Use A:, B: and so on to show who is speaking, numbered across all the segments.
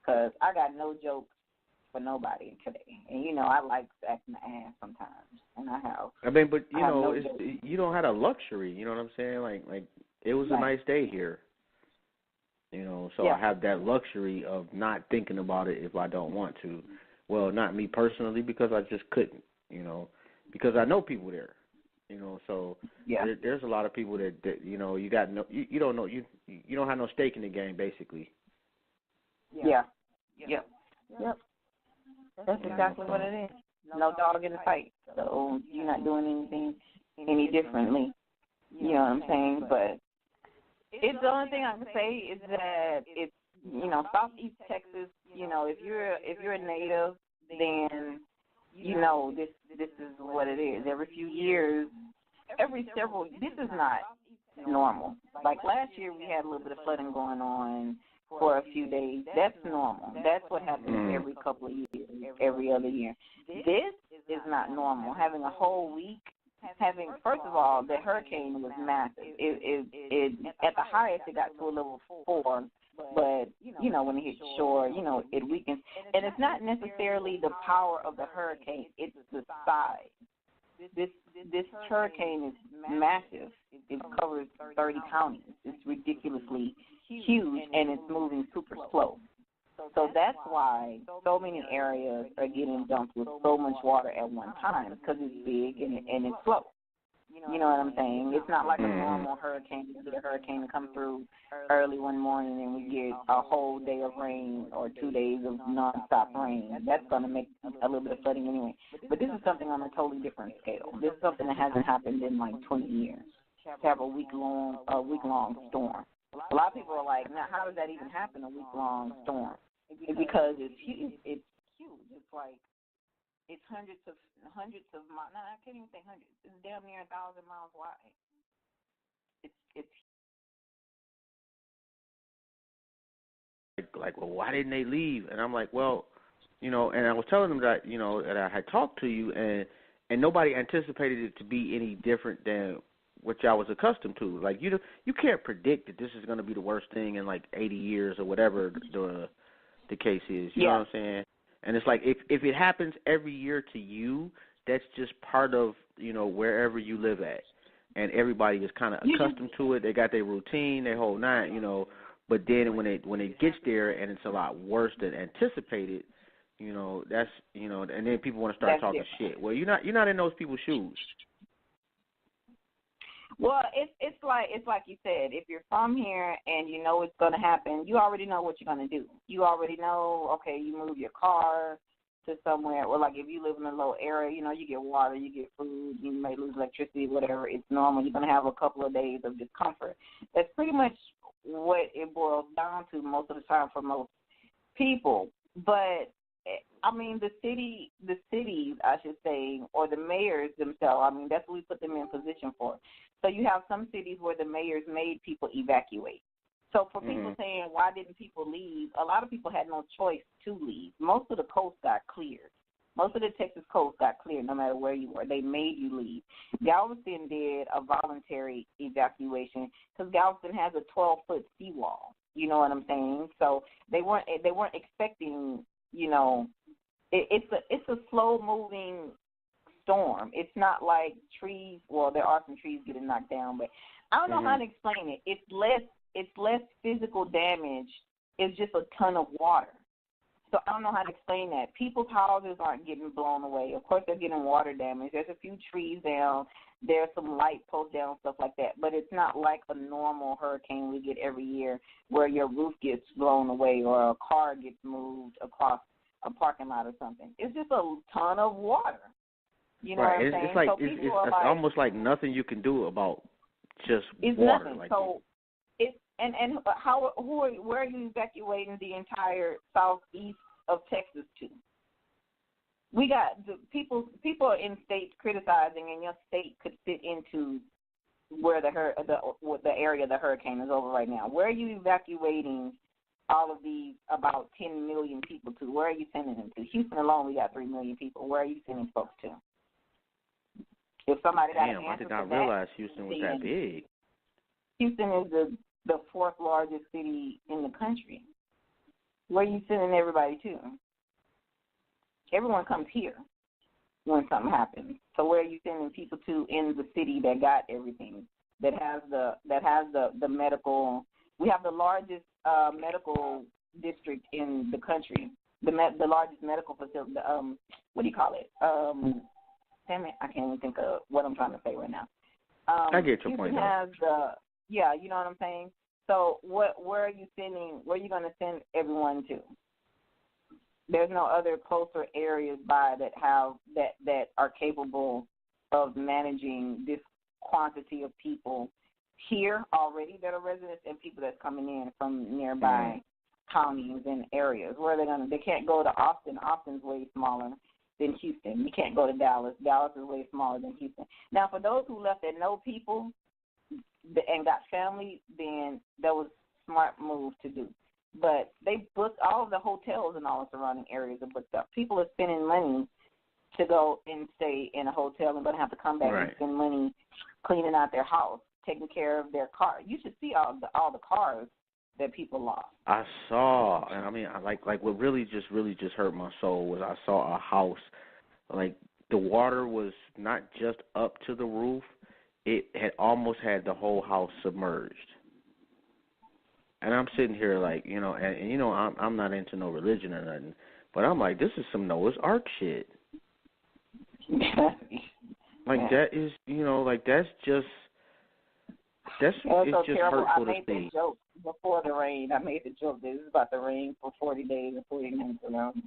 A: because I got no jokes for nobody today. And, I like acting the ass sometimes, and I have.
B: I mean, but,
A: it's,
B: you don't have a luxury, you know what I'm saying? Like it was a nice day here, so I have that luxury of not thinking about it if I don't want to. Well, not me personally, because I just couldn't, because I know people there. So there's a lot of people that you got you don't know, you don't have no stake in the game, basically.
A: Yep. That's exactly what it is. No dog in the fight. So you're not doing anything any differently. You know what I'm saying? But it's the only thing I can say is that it's Southeast Texas. If you're a native, then this is what it is. Every few years, this is not normal. Like last year, we had a little bit of flooding going on for a few days. That's normal. That's what happens every couple of years, every other year. This is not normal. Having a whole week, first of all, the hurricane was massive. It at the highest it got to a level 4, but when it hit shore, it weakens. And it's not necessarily the power of the hurricane; it's the size. This hurricane is massive. It covers 30 counties. It's ridiculously huge, and it's moving super slow. So that's why so many areas are getting dumped with so much water at one time, because it's big and it's slow. You know what I'm saying? It's not like a normal hurricane. You get a hurricane to come through early one morning and we get a whole day of rain or 2 days of nonstop rain. That's going to make a little bit of flooding anyway. But this is something on a totally different scale. This is something that hasn't happened in like 20 years, to have a week-long storm. A lot of people are like, now how does that even happen, a week-long storm? Because it's huge. It's like, it's hundreds of miles. No, I can't even say hundreds. It's damn near 1,000 miles wide. It's
B: like, well, why didn't they leave? And I'm like, well, and I was telling them that, that I had talked to you, and nobody anticipated it to be any different than what y'all was accustomed to. Like, you can't predict that this is going to be the worst thing in like 80 years or whatever the case is. You know what I'm saying? And it's like, if it happens every year to you, that's just part of, wherever you live at. And everybody is kind of accustomed to it. They got their routine, their whole nine, But then when it gets there and it's a lot worse than anticipated, that's, and then people want to start talking shit. Well, you're not in those people's shoes.
A: Well, it's like you said, if you're from here and you know it's going to happen, you already know what you're going to do. You already know, okay, you move your car to somewhere, or like if you live in a low area, you get water, you get food, you may lose electricity, whatever. It's normal. You're going to have a couple of days of discomfort. That's pretty much what it boils down to most of the time for most people. But I mean, the cities, I should say, or the mayors themselves, I mean, that's what we put them in position for. So you have some cities where the mayors made people evacuate. So for people saying, why didn't people leave, a lot of people had no choice to leave. Most of the coast got cleared. Most of the Texas coast got cleared no matter where you were. They made you leave. Galveston did a voluntary evacuation because Galveston has a 12-foot seawall. You know what I'm saying? So they weren't expecting, it's a slow-moving storm. It's not like trees. Well, there are some trees getting knocked down, but I don't know how to explain it. It's less physical damage. It's just a ton of water. So I don't know how to explain that. People's houses aren't getting blown away. Of course, they're getting water damage. There's a few trees down. There's some light posts down, stuff like that. But it's not like a normal hurricane we get every year where your roof gets blown away or a car gets moved across a parking lot or something. It's just a ton of water. You know what I'm saying?
B: It's like, it's almost like nothing you can do about just
A: it's
B: water.
A: Nothing.
B: Like
A: so it's where are you evacuating the entire southeast of Texas to? We got the people in states criticizing, and your state could fit into where the area the hurricane is over right now. Where are you evacuating all of these about 10 million people to? Where are you sending them to? Houston alone, we got 3 million people. Where are you sending folks to? If somebody got an answer
B: I did not realize Houston was that big.
A: Houston is the fourth largest city in the country. where are you sending everybody to? Everyone comes here when something happens. So where are you sending people to in the city that got everything, that has the medical? We have the largest medical district in the country, the largest medical facility. What do you call it? Damn it, I can't even think of what I'm trying to say right now.
B: I get your
A: Houston
B: point.
A: Has yeah, you know what I'm saying. So where are you sending? Where are you going to send everyone to? There's no other closer areas by that have that are capable of managing this quantity of people here already that are residents and people that's coming in from nearby counties and areas. Where are they going to? They can't go to Austin. Austin's way smaller than Houston. You can't go to Dallas. Dallas is way smaller than Houston. Now, for those who left that know people and got family, then that was a smart move to do. But they booked all of the hotels in all the surrounding areas are booked up. People are spending money to go and stay in a hotel and going to have to come back and spend money cleaning out their house, taking care of their car. You should see all the cars that people lost.
B: I saw, and I mean, like what really just hurt my soul was I saw a house, like the water was not just up to the roof, it had almost had the whole house submerged. And I'm sitting here like, you know, and you know, I'm not into no religion or nothing, but I'm like, this is some Noah's Ark shit. Like that is, you know, like it's just
A: so
B: hurtful
A: I
B: to
A: made
B: see.
A: the joke before the rain. I made the joke that it's about to rain for 40 days and 40 minutes around.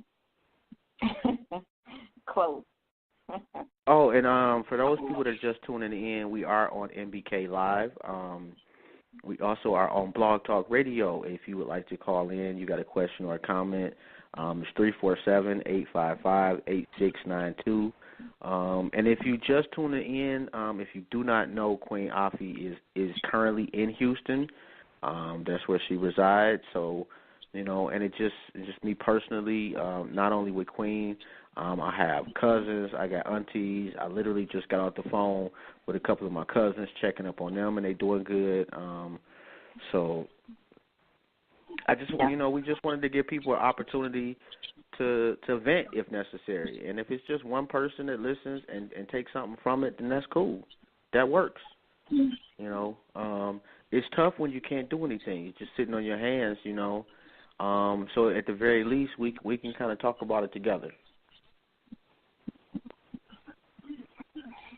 A: Close.
B: Oh, and for those people that are just tuning in, we are on MBK Live. We also are on Blog Talk Radio. If you would like to call in, you got a question or a comment, it's 347-855-8692. And if you just tuning in, if you do not know, Queen Afi is currently in Houston. That's where she resides. So, you know, and it's just me personally, not only with Queen, I have cousins, I got aunties. I literally just got off the phone with a couple of my cousins, checking up on them, and they doing good. So I just, you know, we just wanted to give people an opportunity to vent if necessary. And if it's just one person that listens and takes something from it, then that's cool. That works. You know, it's tough when you can't do anything. You're just sitting on your hands, you know. So at the very least, we can kind of talk about it together.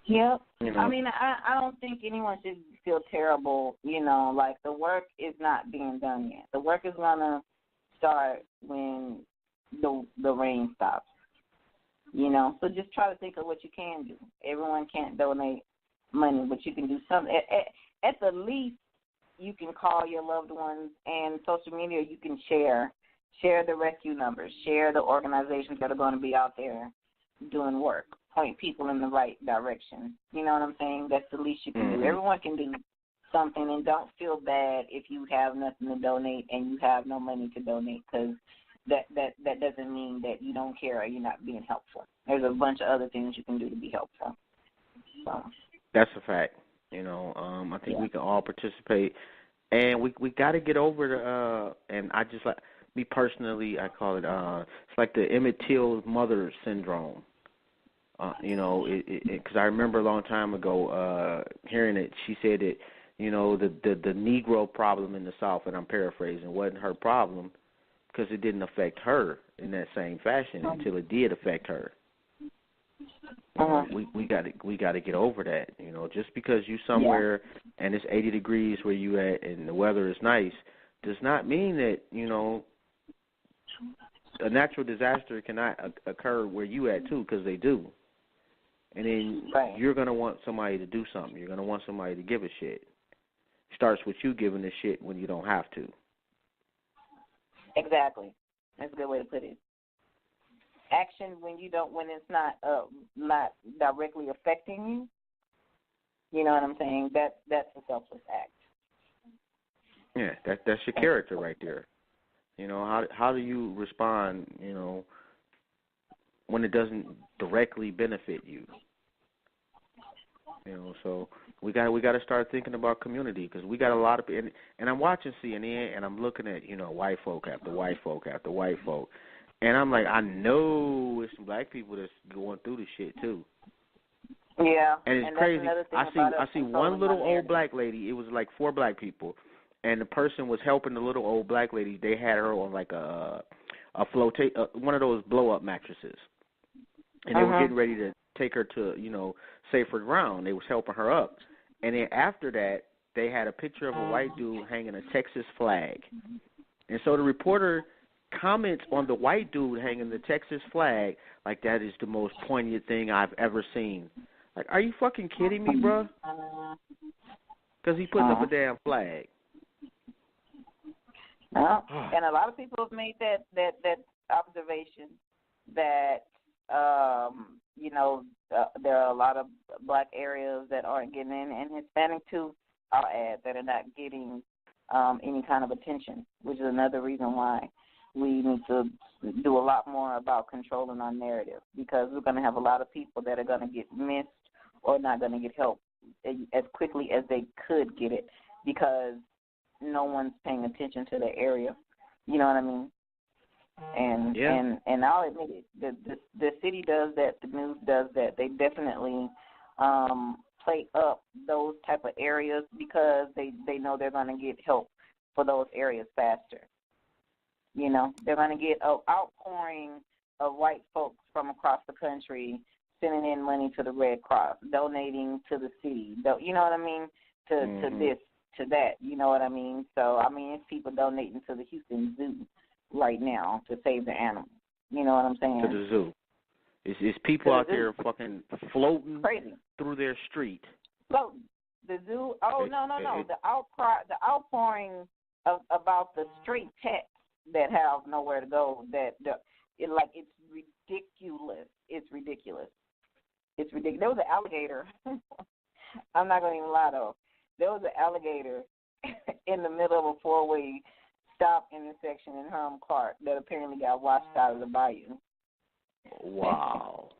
A: Yep.
B: You know?
A: I mean, I don't think anyone should feel terrible, you know, like the work is not being done yet. The work is going to start when the rain stops, you know. So just try to think of what you can do. Everyone can't donate money, but you can do something. At the least, you can call your loved ones, and social media you can share the rescue numbers, share the organizations that are going to be out there doing work. Point people in the right direction. You know what I'm saying? That's the least you can do. Everyone can do something, and don't feel bad if you have nothing to donate and you have no money to donate, because that doesn't mean that you don't care or you're not being helpful. There's a bunch of other things you can do to be helpful. So.
B: That's a fact. You know, I think we can all participate, and we got to get over the. And I just like me personally, I call it. It's like the Emmett Till mother syndrome. You know, because I remember a long time ago hearing it. She said that, you know, the Negro problem in the South, and I'm paraphrasing, wasn't her problem because it didn't affect her in that same fashion until it did affect her. We got to get over that. You know, just because you somewhere and it's 80 degrees where you at and the weather is nice does not mean that, you know, a natural disaster cannot occur where you at too, because they do. And then you're going to want somebody to do something. You're going to want somebody to give a shit. Starts with you giving a shit when you don't have to.
A: Exactly. That's a good way to put it. Action when it's not directly affecting you. You know what I'm saying? That's a selfless act.
B: Yeah, that's your character right there. You know, how do you respond, you know, when it doesn't directly benefit you? You know, so we got to start thinking about community because we got a lot of and I'm watching CNN and I'm looking at white folk after white folk after white folk, and I'm like, I know it's some black people that's going through this shit too.
A: Yeah,
B: and it's crazy. I see one little old black lady. It was like 4 black people, and the person was helping the little old black lady. They had her on like a one of those blow up mattresses, and they were getting ready to take her to safer ground. They was helping her up, and then after that, they had a picture of a white dude hanging a Texas flag, and so the reporter comments on the white dude hanging the Texas flag like that is the most poignant thing I've ever seen. Like, are you fucking kidding me, bro? Because he putting up a damn flag.
A: And a lot of people have made that observation that there are a lot of black areas that aren't getting in, and Hispanic too, I'll add, that are not getting any kind of attention, which is another reason why we need to do a lot more about controlling our narrative, because we're going to have a lot of people that are going to get missed or not going to get help as quickly as they could get it because no one's paying attention to their area. You know what I mean? And I'll admit it. The city does that. The news does that. They definitely play up those type of areas because they know they're going to get help for those areas faster. They're going to get an outpouring of white folks from across the country sending in money to the Red Cross, donating to the city. You know what I mean? To this, to that. You know what I mean? So, it's people donating to the Houston Zoo right now to save the animals. You know what I'm saying?
B: To the zoo. It's people out there fucking floating through their street.
A: Floating. The zoo. Oh, no. The outpouring about the stray cats that have nowhere to go. It's ridiculous. It's ridiculous. There was an alligator. I'm not going to even lie, though. There was an alligator in the middle of a 4-way stop intersection in Herm Clark that apparently got washed out of the bayou.
B: Wow.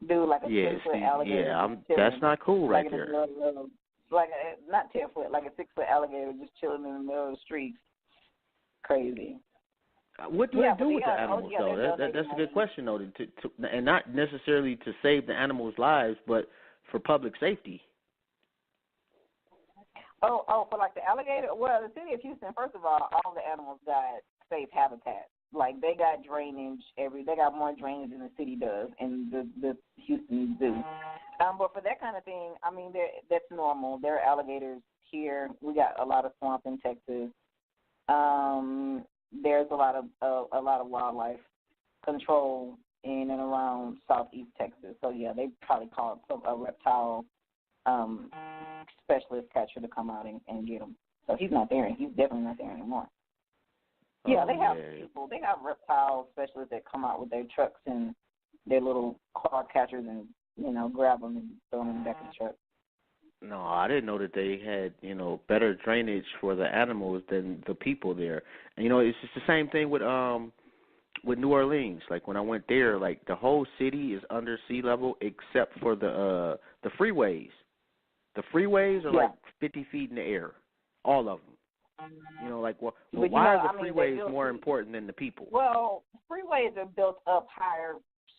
A: Dude, like a 10-foot alligator.
B: Yeah, that's not cool right there.
A: Not 10-foot, like a 6-foot alligator just chilling in the middle of the street. Crazy.
B: What do they do with the animals, though? That's a good question, though, and not necessarily to save the animals' lives, but for public safety.
A: Oh, for like the alligator? Well, the city of Houston, first of all the animals got safe habitat. Like, they got drainage they got more drainage than the city does in the Houston Zoo. But for that kind of thing, that's normal. There are alligators here. We got a lot of swamp in Texas. There's a lot of wildlife control in and around southeast Texas. So yeah, they probably called a reptile specialist catcher to come out and get him. So he's not there. He's definitely not there anymore. Yeah, they have people. They have reptile specialists that come out with their trucks and their little car catchers and grab them and throw them in the back of the truck.
B: No, I didn't know that they had, better drainage for the animals than the people there. And, it's just the same thing with New Orleans. Like, when I went there, like, the whole city is under sea level except for the freeways. The freeways are like 50 feet in the air, all of them. Why are the freeways more important than the people?
A: Well, freeways are built up higher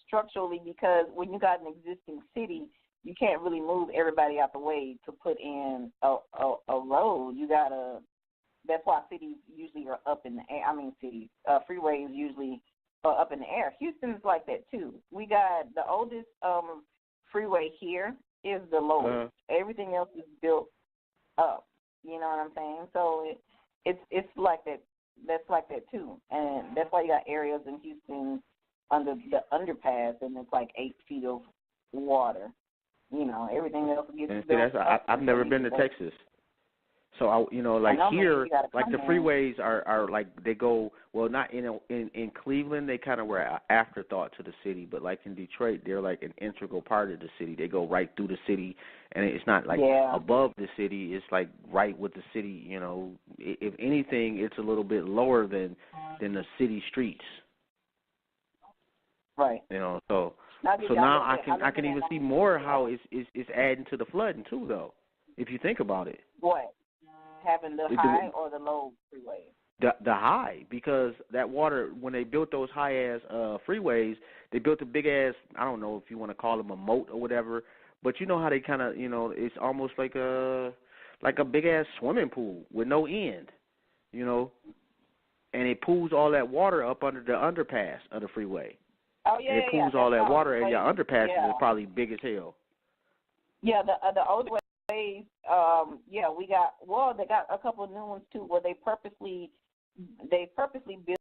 A: structurally because when you got an existing city, you can't really move everybody out the way to put in a road. That's why cities usually are up in the air. Freeways usually are up in the air. Houston's like that too. We got the oldest freeway here is the lowest. Everything else is built up. You know what I'm saying? So it's like that. That's like that too, and that's why you got areas in Houston under the underpass, and it's like 8 feet of water. Everything else gets built up.
B: I've never been to Texas. So here, like the freeways are like they go not in Cleveland they kind of were an afterthought to the city, but like in Detroit they're like an integral part of the city. They go right through the city, and it's not like above the city. It's like right with the city. If anything, it's a little bit lower than the city streets.
A: Right.
B: So So now I can even see more how it's adding to the flooding too, though, if you think about it.
A: What? Having the high or the low freeway?
B: The high, because that water, when they built those high ass freeways, they built a big ass, I don't know if you want to call them a moat or whatever, but you know how they kind of, it's almost like a big ass swimming pool with no end, and it pulls all that water up under the underpass of the freeway.
A: Oh yeah,
B: and it pulls all that water, and your underpasses are probably big as hell.
A: Yeah, the old ways, they got a couple of new ones too, where they purposely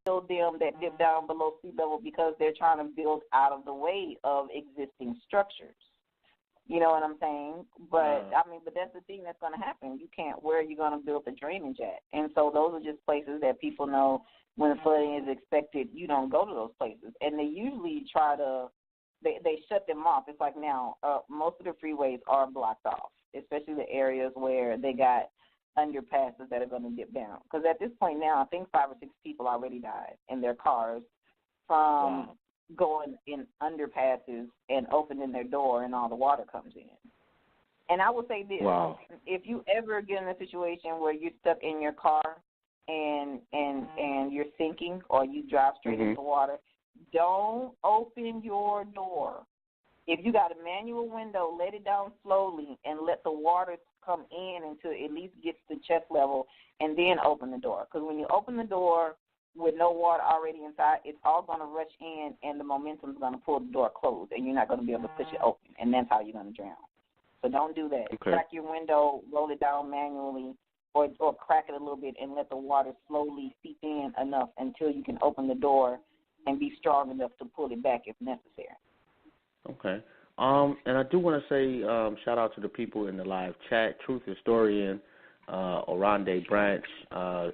A: build them that dip down below sea level because they're trying to build out of the way of existing structures. You know what I'm saying? But but that's the thing that's going to happen. You can't. Where are you going to build the drainage at? And so those are just places that people know when flooding is expected. You don't go to those places, and they usually try to. They shut them off. It's like now most of the freeways are blocked off, especially the areas where they got underpasses that are going to dip down. Because at this point now, I think 5 or 6 people already died in their cars from going in underpasses and opening their door and all the water comes in. And I will say this, if you ever get in a situation where you're stuck in your car and you're sinking or you drive straight into water, don't open your door. If you got a manual window, let it down slowly and let the water come in until it at least gets to chest level, and then open the door. Because when you open the door with no water already inside, it's all going to rush in, and the momentum is going to pull the door closed, and you're not going to be able to push it open, and that's how you're going to drown. So don't do that.
B: Okay.
A: Crack your window, roll it down manually, or crack it a little bit and let the water slowly seep in enough until you can open the door and be strong enough to pull it back if necessary.
B: Okay. And I do want to say shout out to the people in the live chat, Truth Historian, Orande Branch,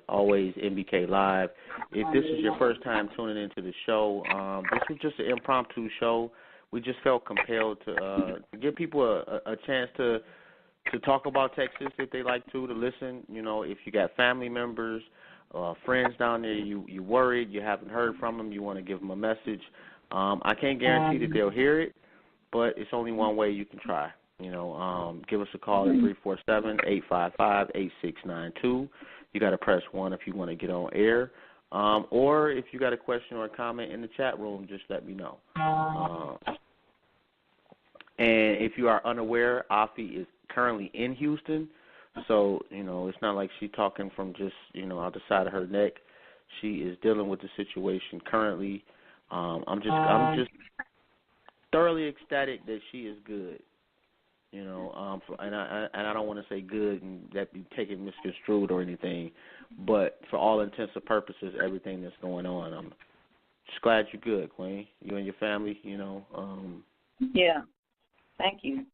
B: always MBK Live. If this is your first time tuning into the show, this was just an impromptu show. We just felt compelled to give people a chance to talk about Texas if they like to listen. If you got family members, friends down there, you worried, you haven't heard from them, you want to give them a message. I can't guarantee that they'll hear it, but it's only one way you can try. Give us a call at 347-855-8692. You got to press 1 if you want to get on air. Or if you got a question or a comment in the chat room, just let me know. And if you are unaware, Afi is currently in Houston. So, it's not like she's talking from just, out the side of her neck. She is dealing with the situation currently. I'm just thoroughly ecstatic that she is good. And I don't want to say good and that be taken misconstrued or anything, but for all intents and purposes, everything that's going on, I'm just glad you're good, Queen. You and your family,
A: Yeah, thank you.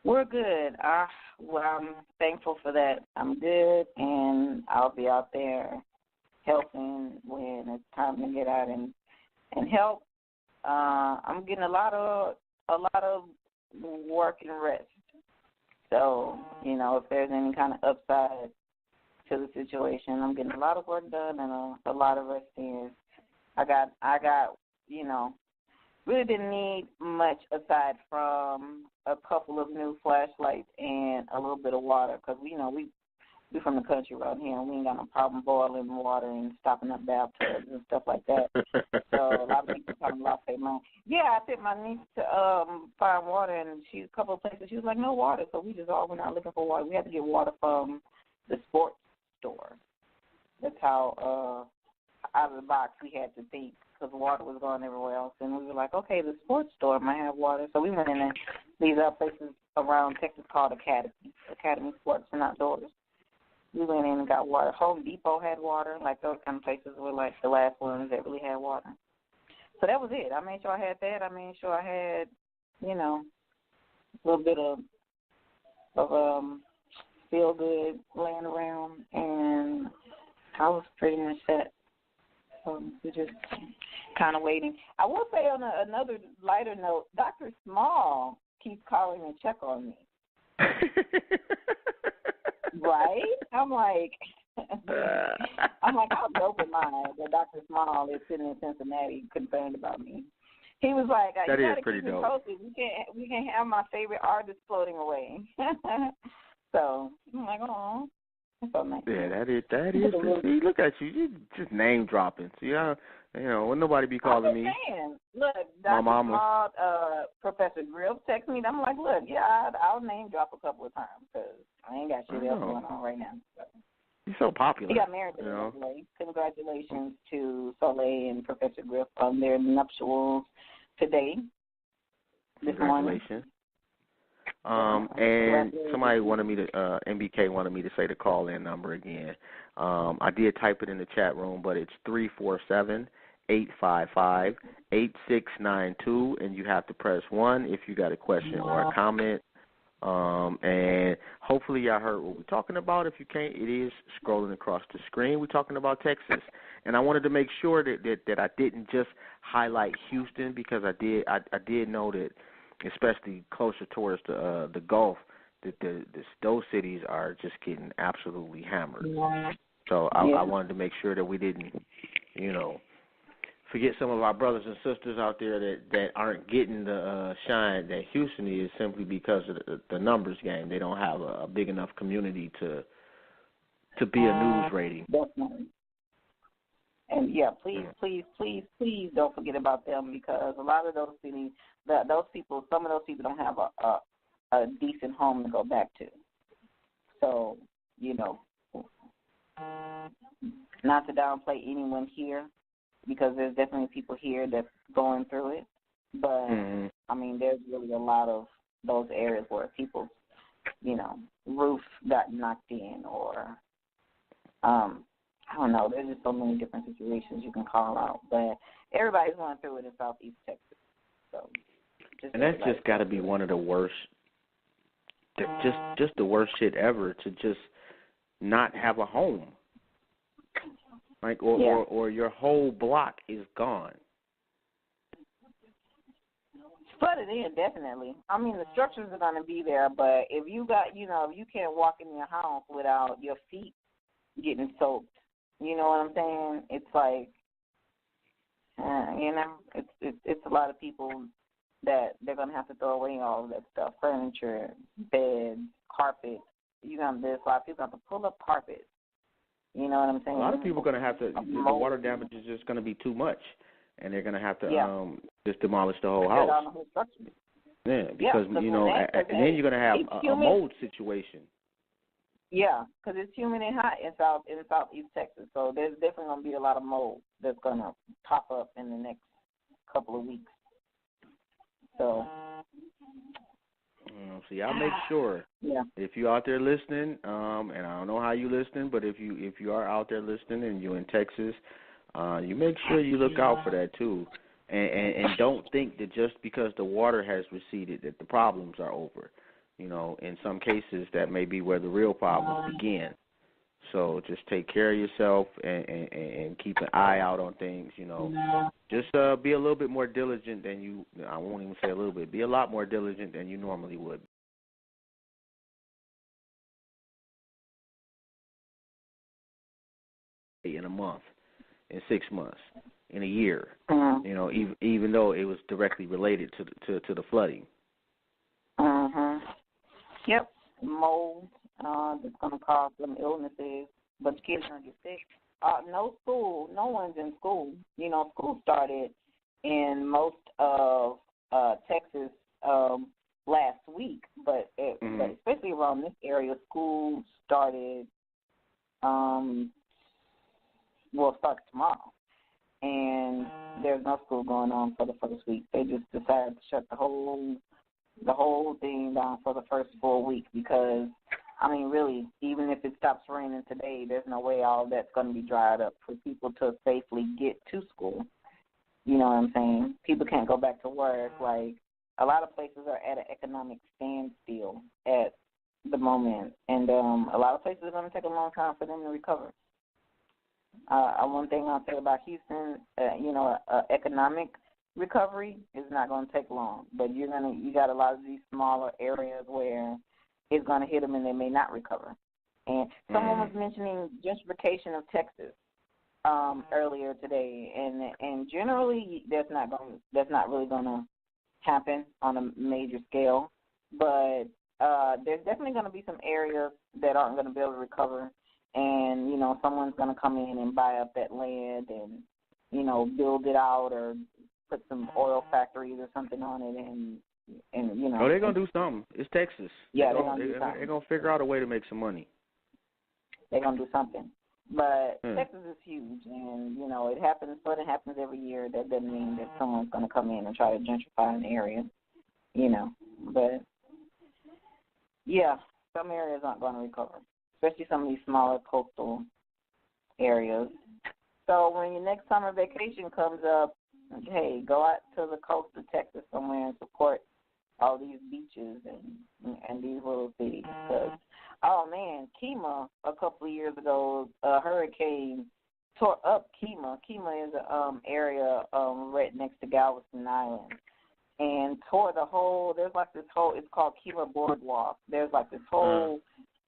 A: We're good. I'm thankful for that. I'm good, and I'll be out there helping when it's time to get out and help. I'm getting a lot of work and rest. So, if there's any kind of upside to the situation, I'm getting a lot of work done and a lot of rest in. I got, really didn't need much aside from a couple of new flashlights and a little bit of water because, we from the country around here and we ain't got no problem boiling water and stopping up bathtubs and stuff like that. So a lot of people kind of lost their mind. Yeah, I took my niece to find water and a couple of places she was like, no water. So we just all went out looking for water. We had to get water from the sports store. That's how out of the box we had to think because water was going everywhere else. And we were like, okay, the sports store might have water. So we went in and these are places around Texas called Academy Sports and Outdoors. We went in and got water. Home Depot had water. Like those kind of places were like the last ones that really had water. So that was it. I made sure I had that. I made sure I had, a little bit of feel good laying around, and I was pretty much set. We're just kind of waiting. I will say on another lighter note, Dr. Small keeps calling and check on me. Right? I'm like, I was open-minded that Dr. Small is sitting in Cincinnati concerned about me. He was like,
B: That
A: "You
B: is
A: got to
B: pretty
A: keep me
B: dope.
A: posted. We can't have my favorite artist floating away." So I'm like, "Oh, that's so nice."
B: Yeah, that is. See, look at you. You just name dropping. See, when nobody be calling
A: I'm
B: me.
A: just saying. Look,
B: My
A: Dr.
B: mama.
A: Small, Professor Griff text me. I'm like, look, yeah, I'll name drop a couple of times because I ain't got shit else going on right now.
B: He's so popular.
A: He got married today. Congratulations to Soleil and Professor Griff on their nuptials today. This morning.
B: And somebody wanted me to, MBK wanted me to say the call-in number again. I did type it in the chat room, but it's 347-855-8692, and you have to press 1 if you got a question or a comment. And hopefully y'all heard what we're talking about. If you can't, it is scrolling across the screen. We're talking about Texas. And I wanted to make sure that I didn't just highlight Houston, because I did know that, especially closer towards the Gulf, that those cities are just getting absolutely hammered. So I wanted to make sure that we didn't, forget some of our brothers and sisters out there that aren't getting the shine that Houston is, simply because of the numbers game. They don't have a big enough community to be a news rating.
A: Definitely. And please don't forget about them, because a lot of those cities, some of those people don't have a decent home to go back to. So, not to downplay anyone here, because there's definitely people here that's going through it. But, I mean, there's really a lot of those areas where people's, roof got knocked in, or, I don't know, there's just so many different situations you can call out. But everybody's going through it in Southeast Texas. So,
B: and that's just got to be one of the worst, just the worst shit ever, to just not have a home. Like, or your whole block is gone.
A: Flooded in, definitely. I mean, the structures are going to be there, but if you got, if you can't walk in your house without your feet getting soaked, you know what I'm saying? It's like, it's a lot of people that they're going to have to throw away all of that stuff, furniture, beds, carpet. There's a lot of people have to pull up carpet. You know what I'm saying?
B: A lot of people are going to have to, the water damage is just going to be too much, and they're going to have to just demolish the whole house. Yeah, because, and then you're going to have a mold situation.
A: Yeah, because it's humid and hot in Southeast Texas, so there's definitely going to be a lot of mold that's going to pop up in the next couple of weeks. So,
B: so y'all make sure, if you're out there listening, and I don't know how you listening, but if you are out there listening and you're in Texas, you make sure you look out for that too, and don't think that just because the water has receded that the problems are over. In some cases that may be where the real problems begin. So just take care of yourself and keep an eye out on things. Just be a little bit more diligent than you. I won't even say a little bit. Be a lot more diligent than you normally would. In a month, in 6 months, in a year. Even though it was directly related to the flooding.
A: Yep, mold that's going to cause some illnesses, but kids are going to get sick. No one's in school. School started in most of Texas last week, but especially around this area, school started, starts tomorrow. And there's no school going on for the first week. They just decided to shut the whole thing down for the first 4 weeks, because, I mean, really, even if it stops raining today, there's no way all that's going to be dried up for people to safely get to school. You know what I'm saying? People can't go back to work. Like, a lot of places are at an economic standstill at the moment, and a lot of places are going to take a long time for them to recover. One thing I'll say about Houston, economic recovery is not going to take long, but you got a lot of these smaller areas where it's going to hit them and they may not recover. And someone was mentioning gentrification of Texas. earlier today, and generally that's not really gonna happen on a major scale, but there's definitely going to be some areas that aren't going to be able to recover, and someone's going to come in and buy up that land and build it out or put some oil factories or something on it, and
B: Oh, they're gonna do something. It's Texas.
A: Yeah,
B: they're gonna figure out a way to make some money.
A: They're gonna do something. But Texas is huge, and it happens. But it happens every year. That doesn't mean that someone's going to come in and try to gentrify an area, But yeah, some areas aren't going to recover, especially some of these smaller coastal areas. So when your next summer vacation comes up, hey, go out to the coast of Texas somewhere and support all these beaches and these little cities. Oh, man, Kemah, a couple of years ago, a hurricane tore up Kemah. Kemah is an area right next to Galveston Island, and tore it's called Kemah Boardwalk. There's like this whole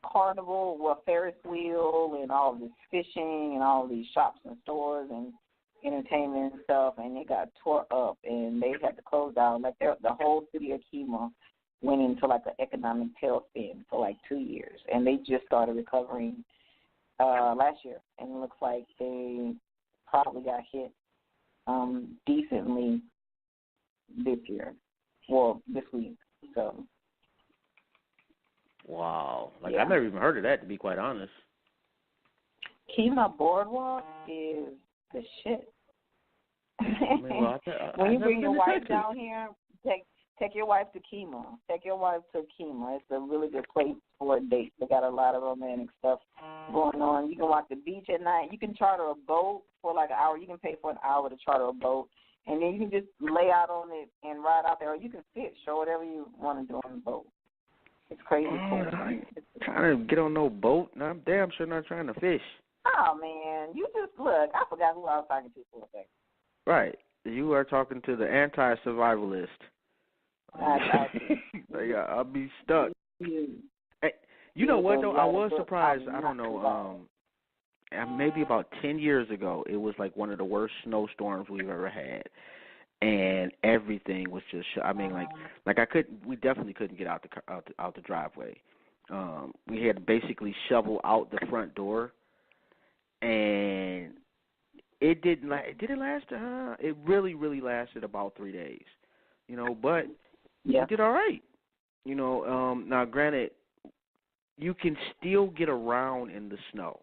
A: carnival with Ferris wheel and all this fishing and all these shops and stores and entertainment and stuff, and it got tore up, and they had to close down. Like the whole city of Kemah went into like an economic tailspin for like 2 years, and they just started recovering last year, and it looks like they probably got hit decently this year, this week. So.
B: Wow, I've never even heard of that, to be quite honest.
A: Kemah Boardwalk is the shit. When you bring your wife down here, take your wife to Kemah. Take your wife to Kemah. It's a really good place for a date. They got a lot of romantic stuff going on. You can walk the beach at night. You can charter a boat for like an hour. You can pay for an hour to charter a boat, and then you can just lay out on it and ride out there. Or you can fish or whatever you want to do on the boat. It's crazy cool.
B: I ain't trying to get on no boat. No, I'm damn sure not trying to fish.
A: Oh, man. You just look. I forgot who I was talking to for a second.
B: Right. You are talking to the anti-survivalist. I'll be stuck. Hey, you know what, though? I was surprised. I don't know. Maybe about 10 years ago, it was like one of the worst snowstorms we've ever had. And everything was just, we definitely couldn't get out the driveway. We had to basically shovel out the front door, and it didn't. Did it last? It really, really lasted about 3 days. But we did all right. Now granted, you can still get around in the snow.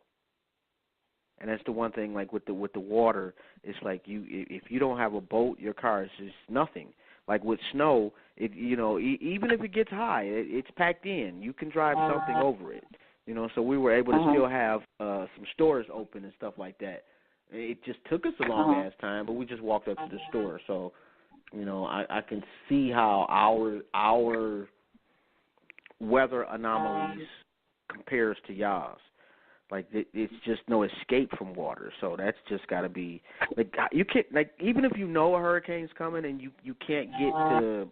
B: And that's the one thing, like with the water, it's like if you don't have a boat, your car is just nothing. Like with snow, even if it gets high, it's packed in. You can drive something over it. So we were able to still have some stores open and stuff like that. It just took us a long ass time, but we just walked up to the store. So, I can see how our weather anomalies compares to y'all's. Like it's just no escape from water, so that's just got to be like you can't even if a hurricane's coming and you can't get to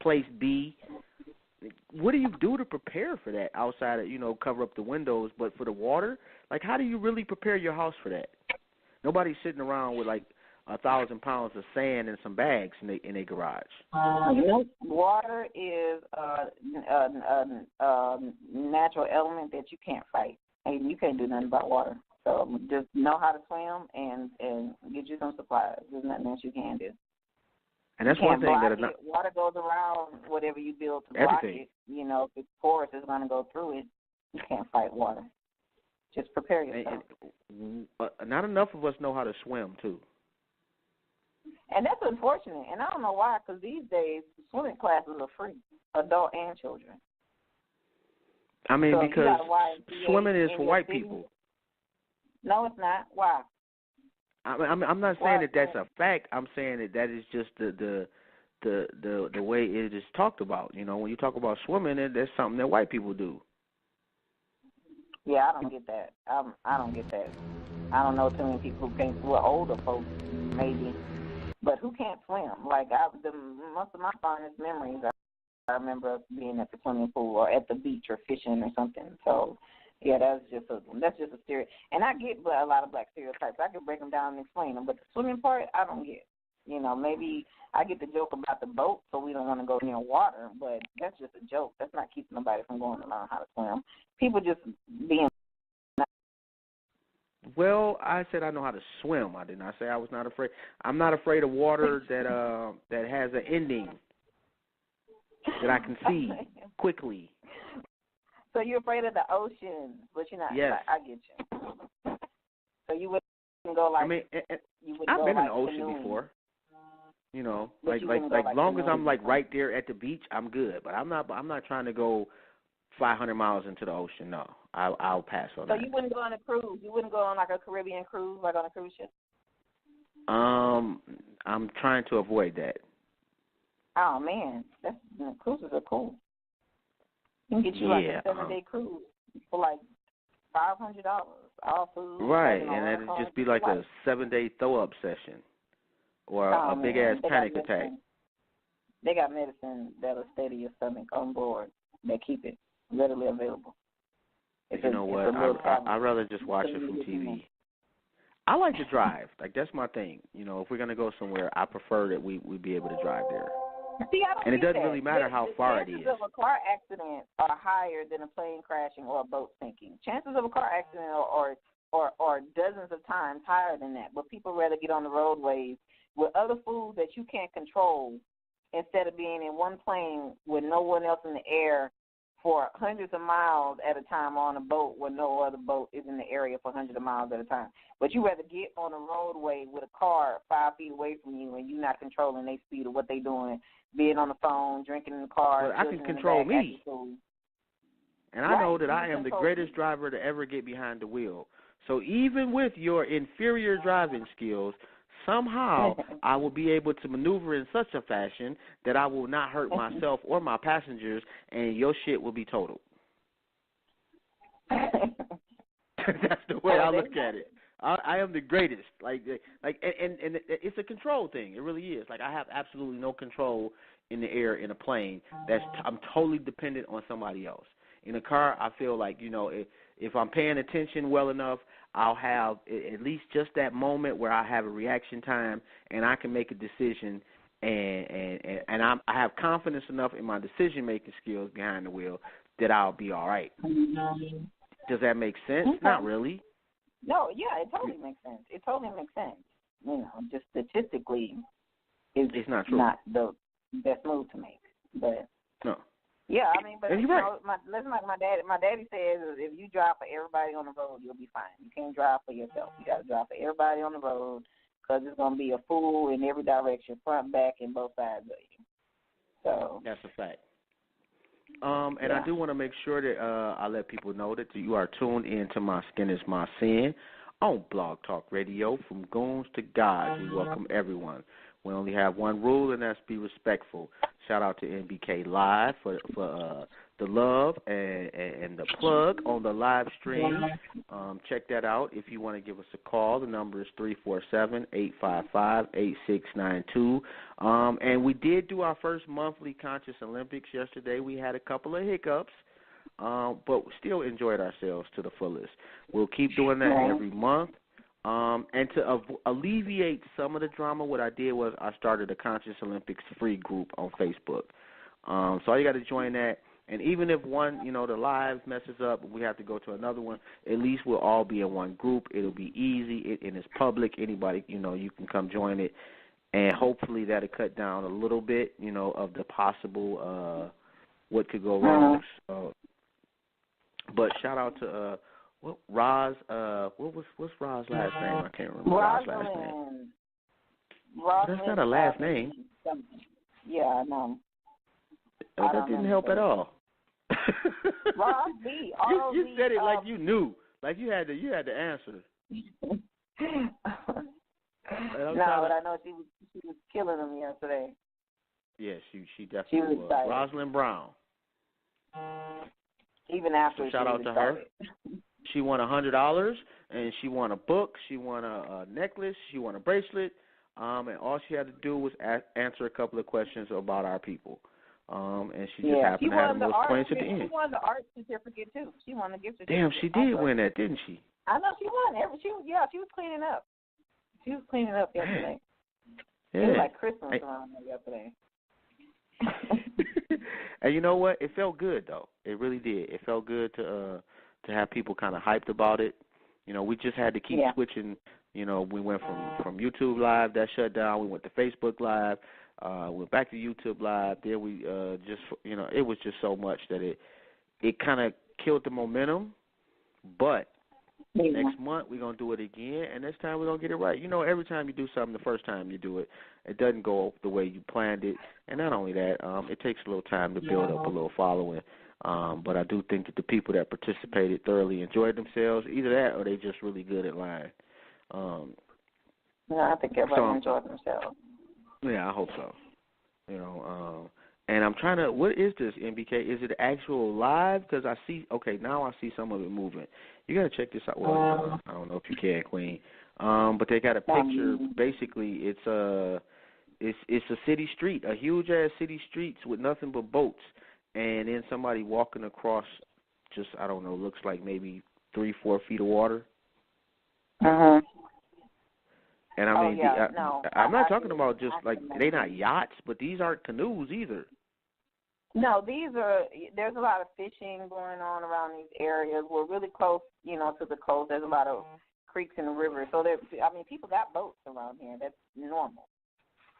B: place B. What do you do to prepare for that outside of cover up the windows? But for the water, like how do you really prepare your house for that? Nobody's sitting around with like 1,000 pounds of sand and some bags in their garage.
A: Water is a natural element that you can't fight. And you can't do nothing about water. So just know how to swim and get you some supplies. There's nothing else you can do.
B: And that's one thing that
A: water goes around whatever you build to block it. If it's porous, it's going to go through it. You can't fight water. Just prepare yourself.
B: Not enough of us know how to swim, too.
A: And that's unfortunate. And I don't know why, because these days swimming classes are free, adult and children.
B: Because swimming is for white people.
A: No, it's not. Why?
B: I'm not saying that that's a fact. I'm saying that is just the way it is talked about. When you talk about swimming, that's something that white people do.
A: Yeah, I don't get that. I don't get that. I don't know too many people who can't. Well, older folks maybe, but who can't swim? Like most of my fondest memories. I remember us being at the swimming pool or at the beach or fishing or something. So Yeah, that's just a stereotype. And I get a lot of black stereotypes. I can break them down and explain them, but the swimming part, I don't get. You know, maybe I get the joke about the boat, so we don't want to go near water, but that's just a joke. That's not keeping nobody from going to learn how to swim. People just being.
B: Well, I said I know how to swim. I did not say I was not afraid. I'm not afraid of water that has an ending that I can see quickly.
A: So you're afraid of the ocean, but you're not.
B: Yes.
A: I get you. So you wouldn't go like.
B: I mean,
A: you
B: I've been
A: like
B: in the ocean
A: canoeing.
B: Before. You know,
A: But
B: like
A: like
B: long as I'm
A: canoeing.
B: like right there at the beach, I'm good. But I'm not trying to go 500 miles into the ocean. No, I'll pass on that.
A: So you wouldn't go on a cruise. You wouldn't go on like a Caribbean cruise, like on a cruise ship.
B: I'm trying to avoid that.
A: Oh man, cruises are cool. You can get you like a 7-day cruise for like $500, all food.
B: Right,
A: and
B: it'd just be like a 7-day throw-up session or a big-ass panic attack.
A: They got medicine that'll steady your stomach on board. They keep it readily available.
B: You know what? I'd rather just watch it from TV. I like to drive. Like, that's my thing. You know, if we're going to go somewhere, I prefer that we be able to drive there.
A: See, I don't
B: and it doesn't
A: that.
B: really matter how far it is.
A: Chances of a car accident are higher than a plane crashing or a boat sinking. Chances of a car accident are dozens of times higher than that. But people rather get on the roadways with other food that you can't control instead of being in one plane with no one else in the air for hundreds of miles at a time on a boat where no other boat is in the area for hundreds of miles at a time. But you rather get on a roadway with a car 5 feet away from you and you're not controlling their speed or what they're doing, being on the phone, drinking in the car.
B: Well, I can control me. And I know that I am the greatest driver to ever get behind the wheel. So even with your inferior driving skills, somehow I will be able to maneuver in such a fashion that I will not hurt myself or my passengers, and your shit will be totaled. That's the way I look at it. I am the greatest. And it's a control thing. It really is. Like, I have absolutely no control in the air in a plane. I'm totally dependent on somebody else. In a car, I feel like, you know, if I'm paying attention well enough, I'll have at least just that moment where I have a reaction time and I can make a decision, and I have confidence enough in my decision-making skills behind the wheel that I'll be all right. Does that make sense?
A: Okay.
B: Not really.
A: No, yeah, it totally makes sense. It totally makes sense. You know, just statistically, it's
B: not true.
A: Not the best move to make. But
B: no.
A: Yeah, I mean, but
B: and
A: you
B: you're
A: know, like my daddy says, if you drive for everybody on the road, you'll be fine. You can't drive for yourself. You got to drive for everybody on the road because it's going to be a fool in every direction, front, back, and both sides of you. So
B: that's a fact. And I do want to make sure that I let people know that you are tuned in to My Skin is My Sin on Blog Talk Radio. From goons to gods, we welcome everyone. We only have one rule, and that's be respectful. Shout out to NBK Live for the love and the plug on the live stream. Check that out. If you want to give us a call, the number is 347-855-8692. And we did do our first monthly Conscious Olympics yesterday. We had a couple of hiccups, but we still enjoyed ourselves to the fullest. We'll keep doing that every month. And to alleviate some of the drama, what I did was I started a Conscious Olympics free group on Facebook. So all you got to join that. And even if one, you know, the live messes up and we have to go to another one, at least we'll all be in one group. It'll be easy, and it's public. Anybody, you know, you can come join it. And hopefully that'll cut down a little bit, you know, of the possible what could go wrong. But shout out to Roz, what's Roz's last name? I can't remember Roz's last name. That's not a last name.
A: Yeah, I know.
B: That didn't help at all.
A: Roz B.
B: You said it like you knew, like you had to answer.
A: No, but I know she was killing them yesterday.
B: Yeah, she definitely was. Rosalind Brown.
A: Even after
B: so shout out to her. She won $100, and she won a book. She won a necklace. She won a bracelet. And all she had to do was answer a couple of questions about our people. and she just happened to have the most points at the end.
A: She won the art certificate too. She won the gift certificate.
B: Damn, she did win that, didn't she?
A: I know she won. She was cleaning up. She was cleaning up yesterday.
B: Yeah.
A: It was like Christmas around there yesterday.
B: And you know what? It felt good though. It really did. It felt good to have people kind of hyped about it. You know, we just had to keep switching. You know, we went from YouTube Live, that shut down. We went to Facebook Live. Went back to YouTube Live. Then we just, you know, it was just so much that it kind of killed the momentum. But next month we're going to do it again, and this time we're going to get it right. You know, every time you do something, the first time you do it, it doesn't go the way you planned it. And not only that, it takes a little time to build up a little following. But I do think that the people that participated thoroughly enjoyed themselves. Either that or they just really good at lying.
A: I think everybody enjoyed themselves.
B: Yeah, I hope so. You know, and I'm trying to, what is this, MBK? Is it actual live? Because I see, now I see some of it moving. You got to check this out. Well, I don't know if you can, Queen. But they got a picture. Basically, it's a city street, a huge-ass city streets with nothing but boats. And then somebody walking across just, I don't know, looks like maybe 3-4 feet of water.
A: Uh-huh.
B: And I mean, I'm not talking about just like, they're not yachts, but these aren't canoes either.
A: No, there's a lot of fishing going on around these areas. We're really close, you know, to the coast. There's a lot of creeks and rivers. So, people got boats around here. That's normal.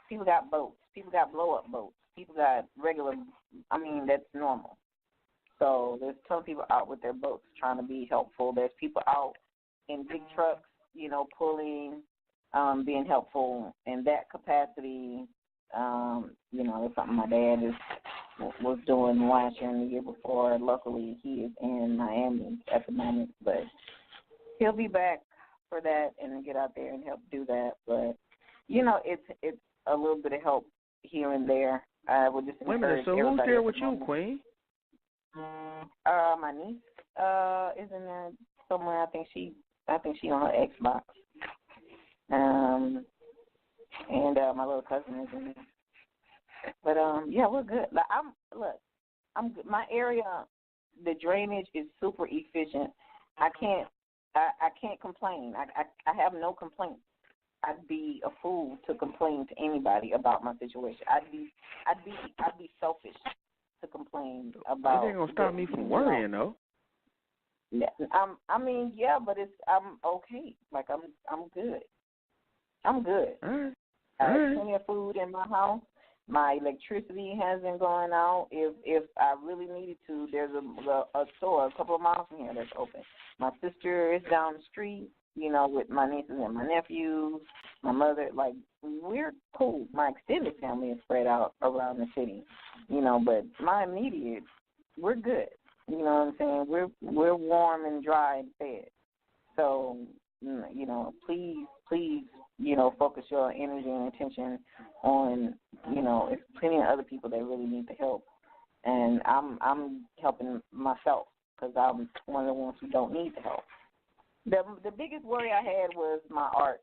A: People got boats. People got blow-up boats. People got regular, that's normal. So there's some people out with their boats trying to be helpful. There's people out in big trucks, you know, pulling, being helpful in that capacity. You know, it's something my dad was doing last year and the year before. Luckily, he is in Miami at the moment, but he'll be back for that and get out there and help do that. But, you know, it's a little bit of help here and there. I would just encourage everybody.
B: So who's there with you, Queen?
A: My niece is in there somewhere. I think she on her Xbox. And my little cousin is in there. But we're good. I'm good. My area, the drainage is super efficient. I can't complain. I have no complaints. I'd be a fool to complain to anybody about my situation. I'd be selfish to complain about.
B: That ain't gonna stop me from worrying though.
A: Yeah, but I'm okay. Like I'm good. I'm good.
B: All right.
A: I have plenty of food in my house. My electricity hasn't gone out. If I really needed to, there's a store a couple of miles from here that's open. My sister is down the street, you know, with my nieces and my nephews, my mother. Like, we're cool. My extended family is spread out around the city, you know, but my immediate, we're good. You know what I'm saying? We're warm and dry and fed. So, you know, please, you know, focus your energy and attention on, you know, there's plenty of other people that really need the help. And I'm helping myself because I'm one of the ones who don't need the help. The biggest worry I had was my art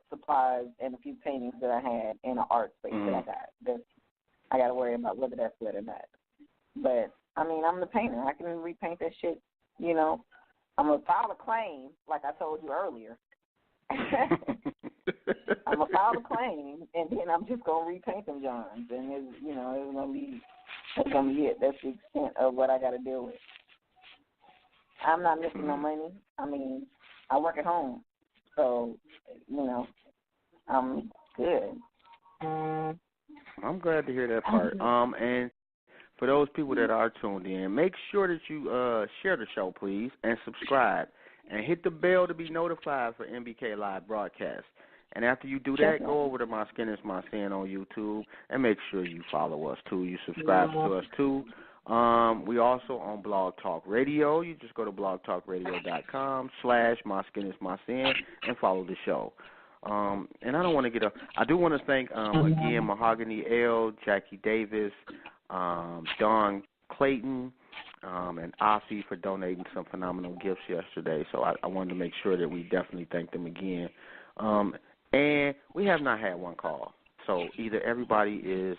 A: supplies and a few paintings that I had in an art space that I got. I got to worry about whether that's good or not. But, I'm the painter. I can repaint that shit, you know. I'm going to file a claim, like I told you earlier. I'm going to file a claim, and then I'm just going to repaint them Johns. And, it's going to be it. That's the extent of what I got to deal with. I'm not missing no money. I work at home. So, you know, I'm good.
B: I'm glad to hear that part. And for those people that are tuned in, make sure that you share the show, please, and subscribe. And hit the bell to be notified for MBK Live broadcast. And after you do that, go over to My Skin is My Sin on YouTube and make sure you follow us, too. You subscribe to us, too. We also on Blog Talk Radio. You just go to blogtalkradio.com/MySkinIsMySin and follow the show. And I don't want to get up. I do want to thank, again, Mahogany L, Jackie Davis, Dawn Clayton, and Afi for donating some phenomenal gifts yesterday. So I wanted to make sure that we definitely thank them again. And we have not had one call. So either everybody is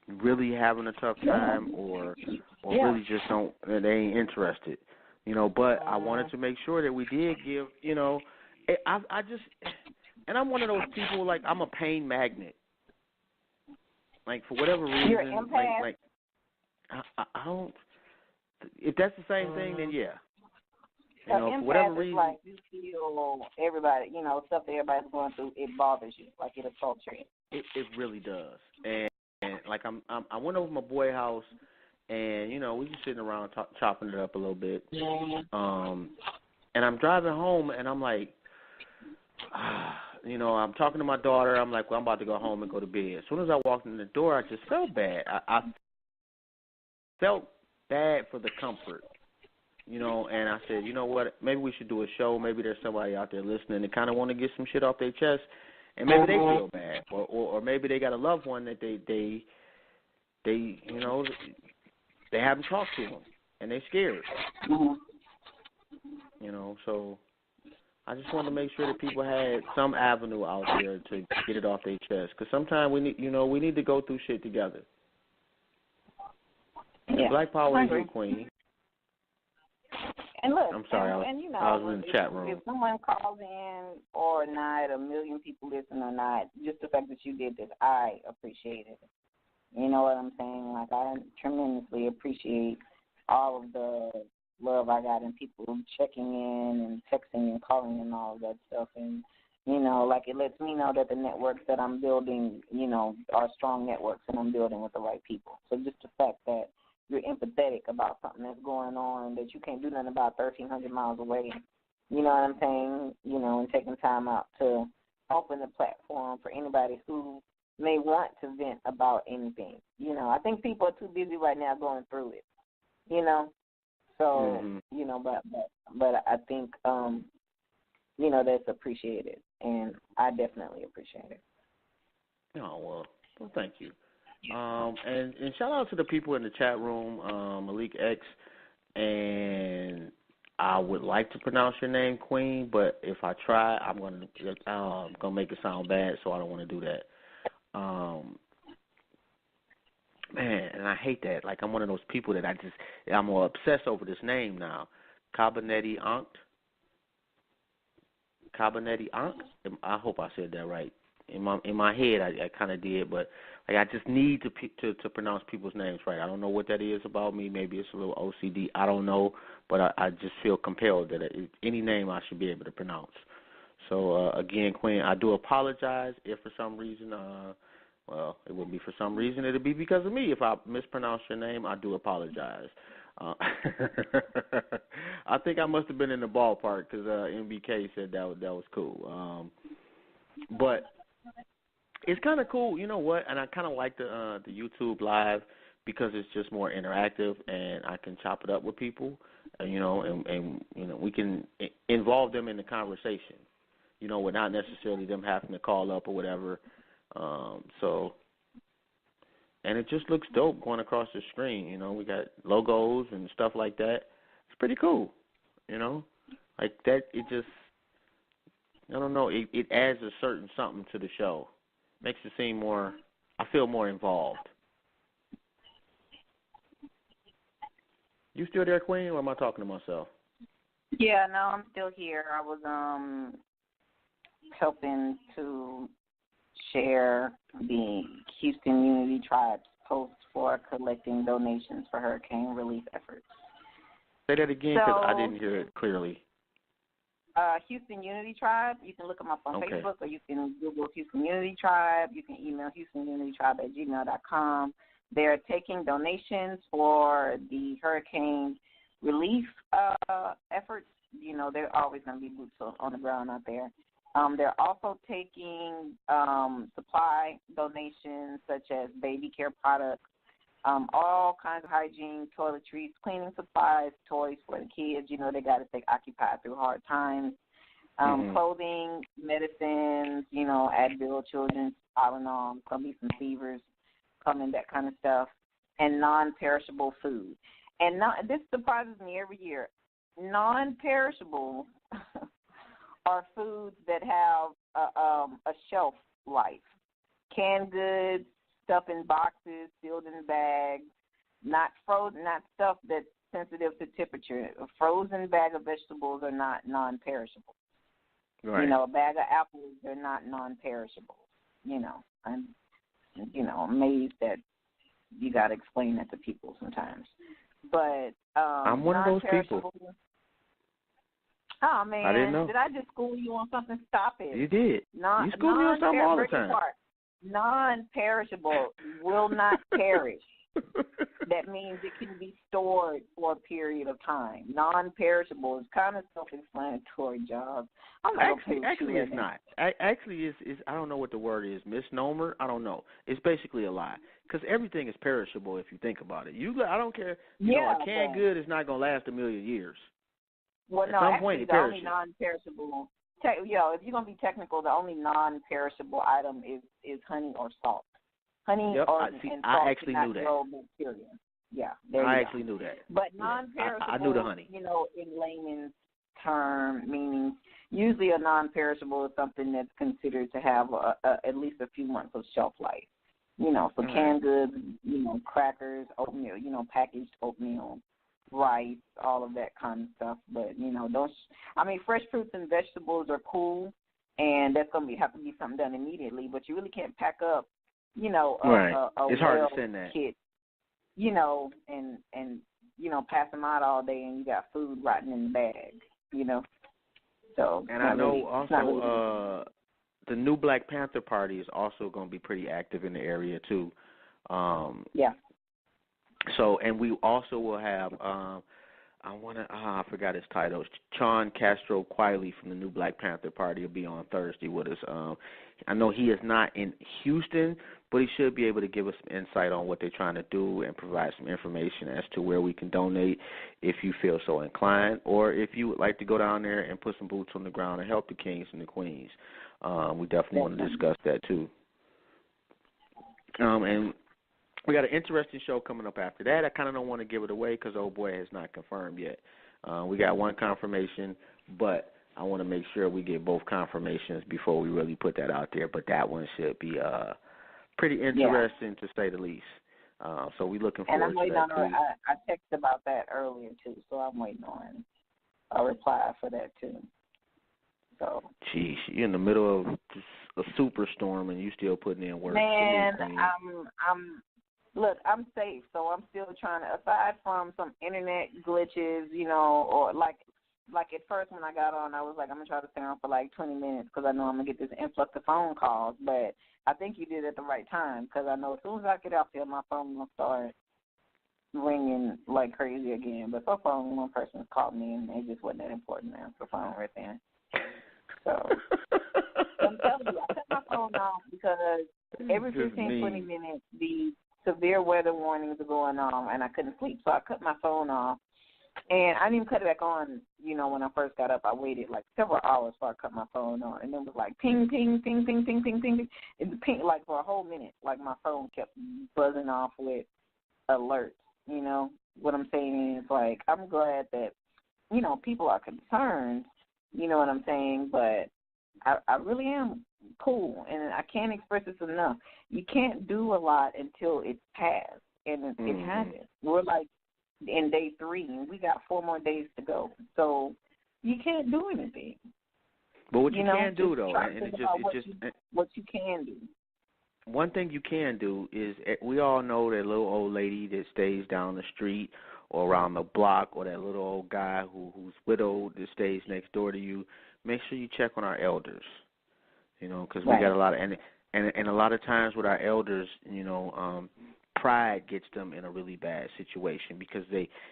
B: really having a tough time or really just don't, they ain't interested, but I wanted to make sure that we did give, I just, and I'm one of those people, like, I'm a pain magnet. Like, for whatever reason,
A: you're an empath.
B: like I don't, if that's the same thing, then yeah. For whatever reason.
A: Like you feel everybody, stuff that everybody's going through, it bothers you, like it assaults you.
B: It really does. And like I went over to my boy's house, and we just sitting around chopping it up a little bit. And I'm driving home, and I'm like, I'm talking to my daughter. I'm like, well, I'm about to go home and go to bed. As soon as I walked in the door, I just felt bad. I felt bad for the comfort. And I said, you know what, maybe we should do a show. Maybe there's somebody out there listening that kind of want to get some shit off their chest, and maybe they feel bad, or maybe they got a loved one that they haven't talked to them, and they're scared. So I just wanted to make sure that people had some avenue out there to get it off their chest, because sometimes we need to go through shit together.
A: Yeah.
B: Black Power is your queen.
A: And look,
B: I'm sorry, I was in the chat room.
A: If someone calls in or not, a million people listen or not, just the fact that you did this, I appreciate it. You know what I'm saying? Like, I tremendously appreciate all of the love I got and people checking in and texting and calling and all of that stuff. And, like, it lets me know that the networks that I'm building, are strong networks and I'm building with the right people. So just the fact that you're empathetic about something that's going on that you can't do nothing about 1,300 miles away, you know what I'm saying, and taking time out to open the platform for anybody who may want to vent about anything. I think people are too busy right now going through it, so, but I think, that's appreciated, and I definitely appreciate it.
B: Oh, well, thank you. And shout out to the people in the chat room, Malik X, and I would like to pronounce your name, Queen, but if I try, I'm gonna make it sound bad, so I don't want to do that. Man, and I hate that. Like, I'm one of those people that I'm obsessed over this name now, Cabernetti Ankh. I hope I said that right. In my head, I kind of did, but I just need to pronounce people's names right. I don't know what that is about me. Maybe it's a little OCD. I don't know, but I just feel compelled that any name I should be able to pronounce. So, again, Queen, I do apologize if for some reason, well, it wouldn't be for some reason. It would be because of me. If I mispronounce your name, I do apologize. I think I must have been in the ballpark because MBK said that was cool. But it's kind of cool, you know what? And I kind of like the YouTube Live because it's just more interactive, and I can chop it up with people, and we can involve them in the conversation, without necessarily them having to call up or whatever. So, and it just looks dope going across the screen. We got logos and stuff like that. It's pretty cool, like that. It just, I don't know. It adds a certain something to the show. Makes it seem more, I feel more involved. You still there, Queen, or am I talking to myself?
A: Yeah, no, I'm still here. I was helping to share the Houston Unity Tribe's post for collecting donations for hurricane relief efforts.
B: Say that again, because I didn't hear it clearly.
A: Houston Unity Tribe. You can look them up on Facebook, or you can Google Houston Unity Tribe. You can email HoustonUnityTribe@gmail.com. They're taking donations for the hurricane relief efforts. They're always going to be boots on the ground out there. They're also taking supply donations such as baby care products, all kinds of hygiene, toiletries, cleaning supplies, toys for the kids. They got to stay occupied through hard times. Clothing, medicines, Advil, children's Tylenol, going to be some fevers coming, that kind of stuff, and non-perishable food. And this surprises me every year. Non-perishables are foods that have a shelf life. Canned goods, stuff in boxes, sealed in bags, not frozen, not stuff that's sensitive to temperature. A frozen bag of vegetables are not non-perishable.
B: Right.
A: You know, a bag of apples, they're not non-perishable. You know, I'm, amazed that you got to explain that to people sometimes. But
B: I'm one of those people.
A: Oh, man.
B: I didn't know.
A: Did I just school you on something? Stop it.
B: You did. You school me on something all the time.
A: Non-perishable will not perish. That means it can be stored for a period of time. Non-perishable is kind of self-explanatory, job.
B: Actually, it's not. Actually, it's I don't know what the word is. Misnomer. I don't know. It's basically a lie because everything is perishable if you think about it. I don't care. You know, a canned good is not going to last a million years.
A: Well,
B: At
A: no,
B: some
A: actually,
B: point,
A: the only non-perishable. If you're going to be technical, the only non-perishable item is honey or salt. Honey and salt
B: I actually
A: cannot
B: knew that.
A: grow bacteria. Yeah,
B: I actually knew that.
A: But non-perishable,
B: I knew the honey.
A: You know, in layman's term, meaning usually a non-perishable is something that's considered to have at least a few months of shelf life. You know, so canned goods, you know, crackers, oatmeal, you know, packaged oatmeal, rice, all of that kind of stuff. But, you know, fresh fruits and vegetables are cool, and that's going to have to be something done immediately. But you really can't pack up, you know,
B: it's hard to send that.
A: Kit, you know, and you know, pass them out all day, and you got food rotting in the bag, you know. So.
B: And I know also the new Black Panther Party is also going to be pretty active in the area too.
A: Yeah.
B: So, and we also will have, I forgot his title. Sean Castro Quiley from the new Black Panther Party will be on Thursday with us. I know he is not in Houston, but he should be able to give us some insight on what they're trying to do and provide some information as to where we can donate if you feel so inclined, or if you would like to go down there and put some boots on the ground and help the kings and the queens. We definitely want to discuss that too. And we got an interesting show coming up after that. I kind of don't want to give it away because old boy has not confirmed yet. We got one confirmation, but I want to make sure we get both confirmations before we really put that out there. But that one should be pretty interesting to say the least. So we're looking forward to that.
A: And I'm waiting on I texted about that earlier too, so I'm waiting on a reply for that too. So.
B: Geez, you're in the middle of a superstorm and you still putting in work.
A: Man, I'm safe, so I'm still trying to, aside from some internet glitches, you know, or like at first when I got on, I was like, I'm going to try to stay on for like 20 minutes because I know I'm going to get this influx of phone calls, but I think you did it at the right time because I know as soon as I get out there, my phone will start ringing like crazy again, but so far only one person has called me and it just wasn't that important to answer the phone right then. So I'm telling you, I cut my phone off because every 15, 20 minutes, the severe weather warnings are going on, and I couldn't sleep, so I cut my phone off. And I didn't even cut it back on, you know, when I first got up. I waited like several hours before I cut my phone on, and it was like ping, ping, ping, ping, ping, ping, ping. It was ping, like for a whole minute, like my phone kept buzzing off with alerts, you know. What I'm saying is, like, I'm glad that, you know, people are concerned, you know what I'm saying, but I really am cool, and I can't express this enough. You can't do a lot until it's passed, and it hasn't. We're like in day 3, and we got 4 more days to go. So you can't do anything.
B: But what you can do, though,
A: what you can do.
B: One thing you can do is, we all know that little old lady that stays down the street or around the block, or that little old guy who's widowed that stays next door to you. Make sure you check on our elders, you know, because we got a lot of, and a lot of times with our elders, you know, pride gets them in a really bad situation because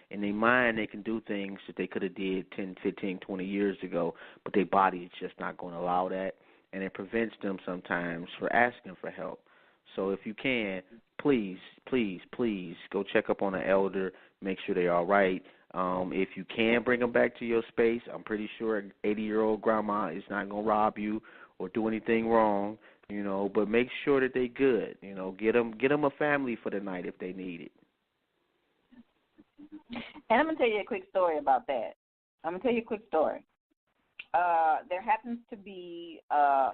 B: in their mind, they can do things that they could have did 10, 15, 20 years ago, but their body is just not going to allow that, and it prevents them sometimes for asking for help. So if you can, please, please, please go check up on an elder, make sure they're all right. If you can bring them back to your space, I'm pretty sure an 80-year-old grandma is not going to rob you or do anything wrong, you know, but make sure that they're good. You know, get them a family for the night if they need it.
A: And I'm going to tell you a quick story about that. There happens to be a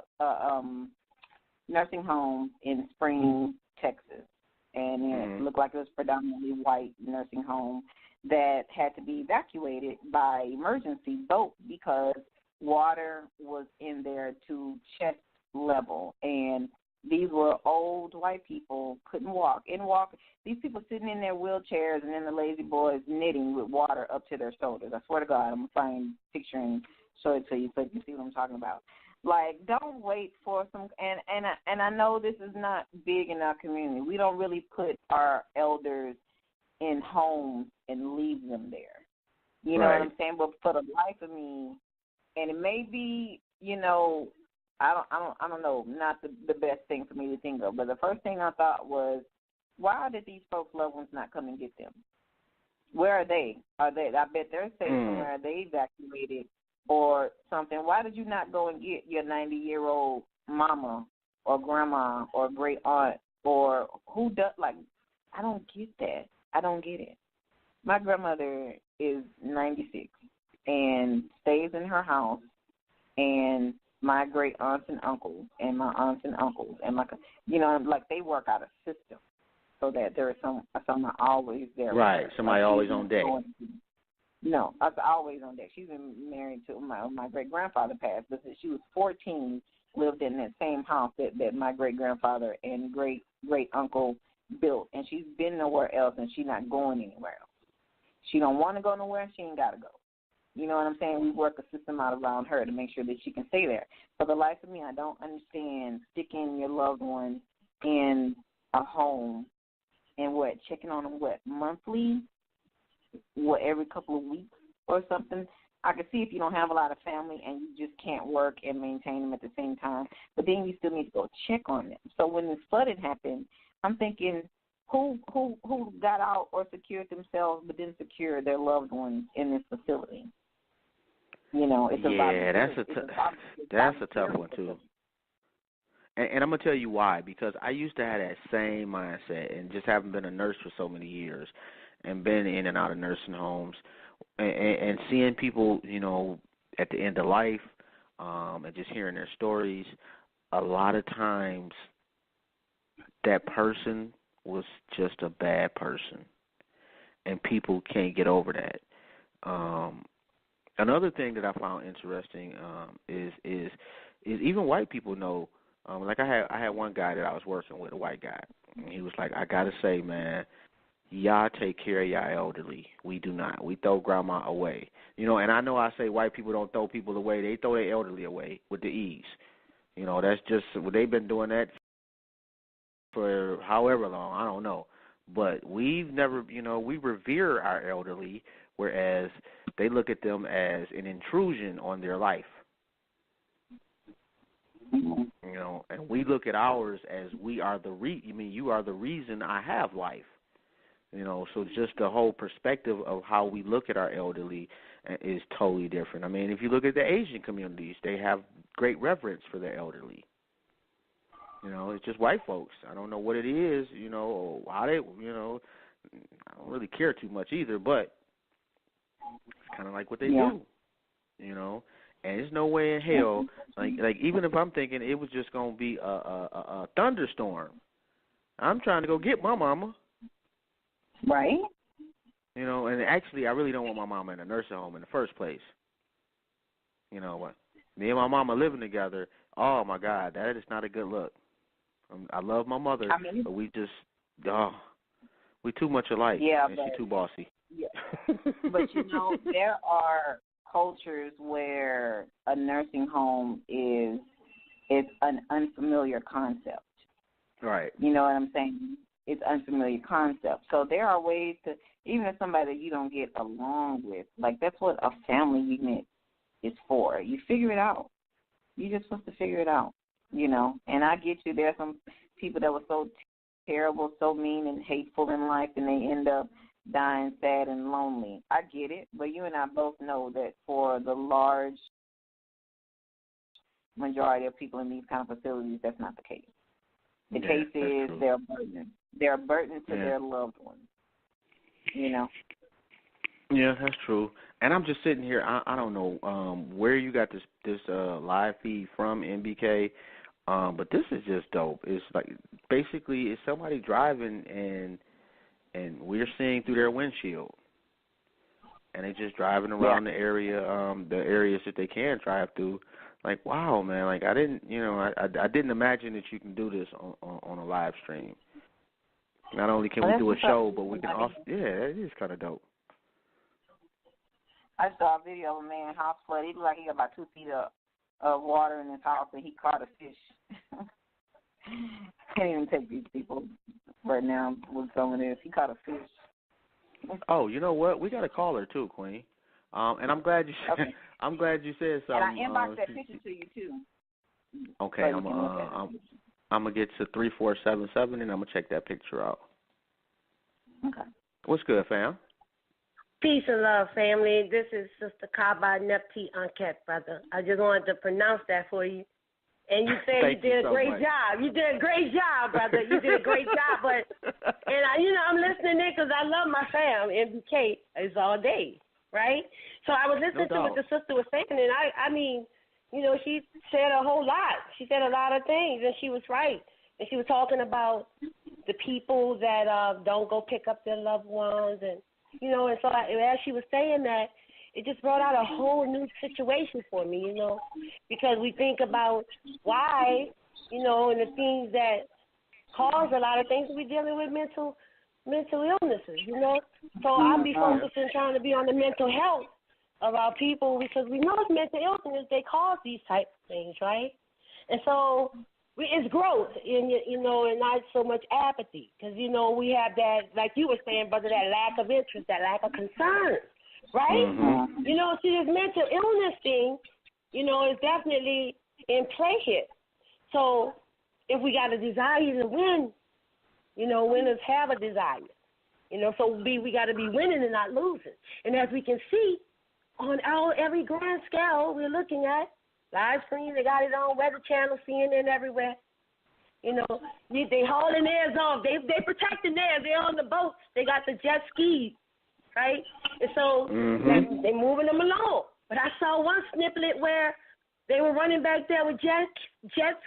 A: nursing home in Spring, Texas, and it
B: Mm-hmm.
A: looked like it was predominantly white nursing home that had to be evacuated by emergency boat because water was in there to chest level, and these were old white people, couldn't walk. These people sitting in their wheelchairs and then the lazy boys knitting with water up to their shoulders. I swear to God, I'm going to find a picture and show it to you so you can see what I'm talking about. Like, don't wait for some, and I know this is not big in our community. We don't really put our elders in homes and leave them there. You know
B: Right.
A: what I'm saying? But for the life of me, and it may be, I don't know, not the best thing for me to think of. But the first thing I thought was, why did these folks' loved ones not come and get them? Where are they? I bet they're safe somewhere. Are they evacuated or something? Why did you not go and get your 90-year-old mama or grandma or great aunt or who does, like, I don't get that. I don't get it. My grandmother is 96 and stays in her house, and my great aunts and uncles and my aunts and uncles and like they work out a system so that there is someone always there.
B: Right. Somebody always on deck.
A: No, I was always on deck. She's been married to my great grandfather passed, but since she was 14, lived in that same house that my great grandfather and great uncle built, and she's been nowhere else, and she's not going anywhere else. She don't want to go nowhere. She ain't got to go. You know what I'm saying? We work a system out around her to make sure that she can stay there. For the life of me, I don't understand sticking your loved one in a home and checking on them, monthly, every couple of weeks or something. I can see if you don't have a lot of family and you just can't work and maintain them at the same time, but then you still need to go check on them. So when this flooding happened, I'm thinking, who got out or secured themselves but didn't secure their loved ones in this facility? It's
B: that's a tough one too. And I'm gonna tell you why, because I used to have that same mindset, and just having been a nurse for so many years, and been in and out of nursing homes, and seeing people, at the end of life, and just hearing their stories. A lot of times, that person was just a bad person, and people can't get over that. Another thing that I found interesting is even white people know. Like I had one guy that I was working with, a white guy, and he was like, "I gotta say, man, y'all take care of y'all elderly. We do not. We throw grandma away, And I know I say white people don't throw people away; they throw their elderly away with the ease. That's just they've been doing that for however long. I don't know, but we've never, we revere our elderly, whereas they look at them as an intrusion on their life. And we look at ours as we are you are the reason I have life. So just the whole perspective of how we look at our elderly is totally different. I mean, if you look at the Asian communities, they have great reverence for their elderly. It's just white folks. I don't know what it is, or how they, I don't really care too much either, but it's kind of like what they do, And there's no way in hell, like even if I'm thinking it was just going to be a thunderstorm, I'm trying to go get my mama.
A: Right.
B: And actually I really don't want my mama in a nursing home in the first place. What? Me and my mama living together, oh, my God, that is not a good look. I love my mother, but we just, we too much alike, and she too bossy.
A: Yeah. But, there are cultures where a nursing home is an unfamiliar concept.
B: Right.
A: You know what I'm saying? It's unfamiliar concept. So there are ways to, even if somebody that you don't get along with, like that's what a family unit is for. You figure it out. You're just supposed to figure it out, And I get you. There are some people that were so terrible, so mean and hateful in life, and they end up dying sad and lonely. I get it. But you and I both know that for the large majority of people in these kind of facilities, that's not the case. The case is they're a burden. They're a burden to their loved ones, Yeah,
B: that's true. And I'm just sitting here. I don't know where you got this live feed from, MBK, but this is just dope. It's like basically it's somebody driving and we're seeing through their windshield, and they just driving around the areas that they can drive through. Like, wow, man! Like, I didn't, I didn't imagine that you can do this on a live stream. Not only can we do a show, but we can also, it is kind of dope.
A: I saw a video of a man house flood. He looked like he got about 2 feet of water in his house, and he caught a fish. Can't even take these people right now with some of this. He caught a fish.
B: Oh, you know what? We got a caller too, Queen. And I'm glad you said.
A: Okay.
B: I'm glad you said something.
A: And I inboxed that picture to you too.
B: Okay, I'm gonna get to 3477 and I'm gonna check that picture out.
A: Okay.
B: What's good, fam?
C: Peace and love, family. This is Sister Kaba Nepti Anket, brother. I just wanted to pronounce that for you. And you said you did a great job. You did a great job, brother. You did a great job. But I'm listening in because I love my fam. MBK is all day, right? So I was listening to what the sister was saying, and I mean, she said a whole lot. She said a lot of things, and she was right. And she was talking about the people that don't go pick up their loved ones, and and so as she was saying that, it just brought out a whole new situation for me, because we think about why, and the things that cause a lot of things. We're dealing with mental illnesses, So I'll be focusing trying to be on the mental health of our people, because we know it's mental illness, they cause these type of things, right? And so it's growth, and not so much apathy, because, we have that, like you were saying, brother, that lack of interest, that lack of concern. Right?
B: Mm-hmm.
C: See, this mental illness thing, is definitely in play here. So if we got a desire to win, winners have a desire. So we got to be winning and not losing. And as we can see, on every grand scale we're looking at, live stream, they got it on Weather Channel, CNN, everywhere. They hauling theirs off. They protecting theirs. They're on the boats. They got the jet skis. Right? And so they moving them along. But I saw one snippet where they were running back there with jet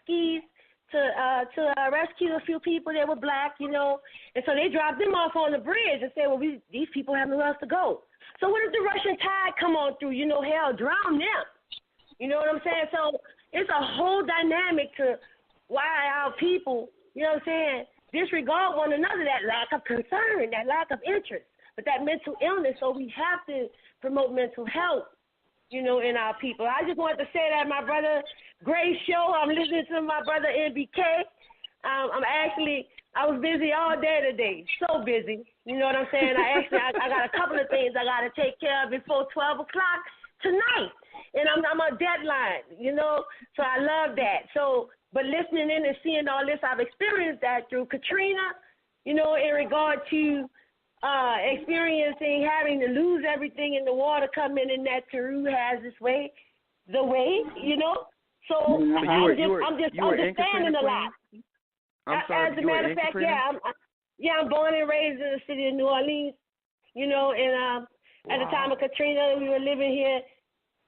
C: skis to rescue a few people that were black, and so they dropped them off on the bridge and said, well, these people have nowhere else to go. So what if the Russian tide come on through? Hell, drown them. You know what I'm saying? So it's a whole dynamic to why our people, disregard one another, that lack of concern, that lack of interest. But that mental illness, so we have to promote mental health, in our people. I just wanted to say that, my brother, great show. I'm listening to my brother MBK. I was busy all day today, so busy. You know what I'm saying? I got a couple of things I got to take care of before 12 o'clock tonight, and I'm on deadline, so I love that. So, but listening in and seeing all this, I've experienced that through Katrina, in regard to experiencing having to lose everything in the water coming in that Peru has the way, So I'm just understanding a lot. As a matter of fact, I'm born and raised in the city of New Orleans, and at the time of Katrina, we were living here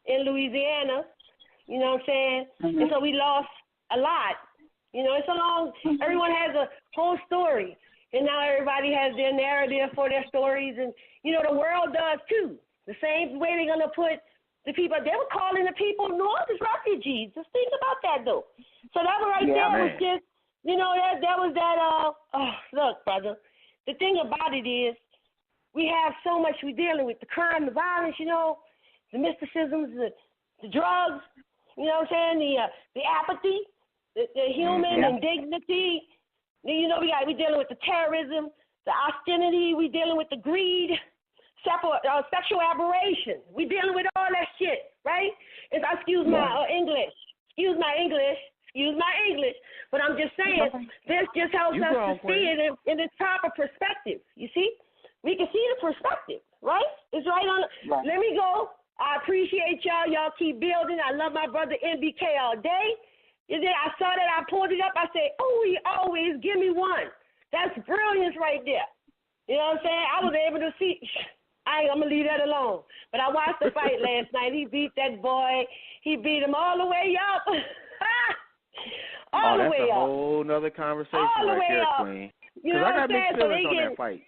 C: in Louisiana, you know what I'm saying? And so we lost a lot. It's a long, everyone has a whole story. And now everybody has their narrative for their stories. And, the world does, too. The same way they're going to put the people. They were calling the people north as refugees. Just think about that, though. So that was was just, that was that, look, brother. The thing about it is we have so much we're dealing with. The crime, the violence, the mysticisms, the drugs, you know what I'm saying, the apathy, the human indignity. We dealing with the terrorism, the austerity. We dealing with the greed, sexual aberration. We dealing with all that shit, right? Excuse my English. But I'm just saying, this just helps us to see it in its proper perspective. You see, we can see the perspective, right? It's right on. Let me go. I appreciate y'all. Y'all keep building. I love my brother MBK all day. And then I saw that, I pulled it up, I said, he always give me one. That's brilliance right there. You know what I'm saying? I was able to see, I'm going to leave that alone. But I watched the fight last night. He beat that boy. He beat him all the way up. All the
B: that's
C: way
B: a
C: up.
B: whole nother conversation
C: All the
B: right
C: way
B: there,
C: up.
B: Queen.
C: You know
B: Because I
C: what
B: got
C: I'm
B: mixed
C: saying? So
B: feelings on that fight.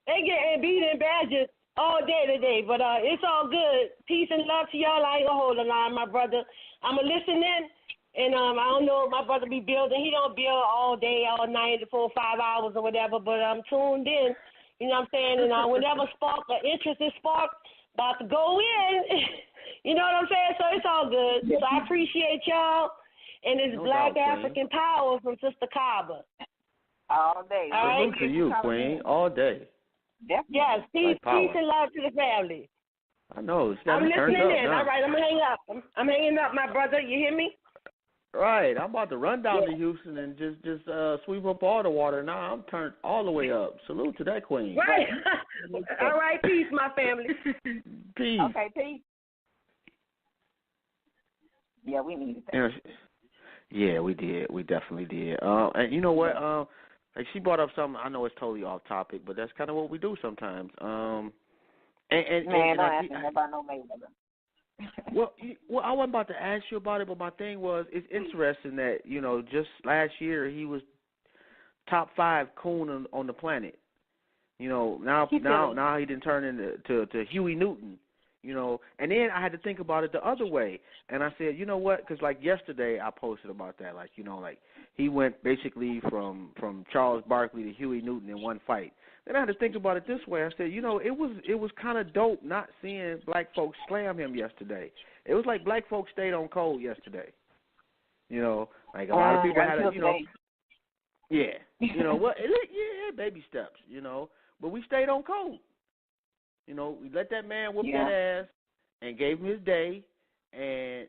C: they getting beat and badgered all day today, but it's all good. Peace and love to y'all. I ain't gonna hold the line, my brother. I'ma listen in, and I don't know if my brother be building. He don't build all day, all night, 4 or 5 hours or whatever, but I'm tuned in. You know what I'm saying? And whenever spark or interest is sparked, about to go in. You know what I'm saying? So it's all good. So I appreciate y'all, and it's
B: No
C: Black
B: doubt, Queen.
C: African Power from Sister Kaba.
A: All day.
C: All right.
B: Salute to you, Queen, all day.
A: Definitely.
C: Yes, peace,
B: Black
C: peace
B: power.
C: and love to the family.
B: I know. It's got
C: I'm
B: me turned
C: listening
B: up
C: in.
B: now.
C: All right, I'm gonna hang up. I'm hanging up, my brother. You hear me?
B: Right. I'm about to run down to Houston and just sweep up all the water. Now I'm turned all the way up. Salute to that Queen.
C: Right. All right, peace, my family.
B: Peace.
A: Okay, peace. Yeah, we needed that.
B: You know, yeah, we did. We definitely did. And you know what? Like she brought up something. I know it's totally off topic, but that's kind of what we do sometimes.
A: Man,
B: And
A: don't ask me about no Mayweather.
B: Well, I wasn't about to ask you about it, but my thing was, it's interesting that just last year he was top 5 coon on the planet. Now he didn't turn into Huey Newton. And then I had to think about it the other way, and I said, you know what? Because like yesterday I posted about that, like he went basically from Charles Barkley to Huey Newton in one fight. Then I had to think about it this way. I said, it was kind of dope not seeing black folks slam him yesterday. It was like black folks stayed on cold yesterday. Like a lot of people had baby steps, but we stayed on cold. We let that man whoop that ass and gave him his day, and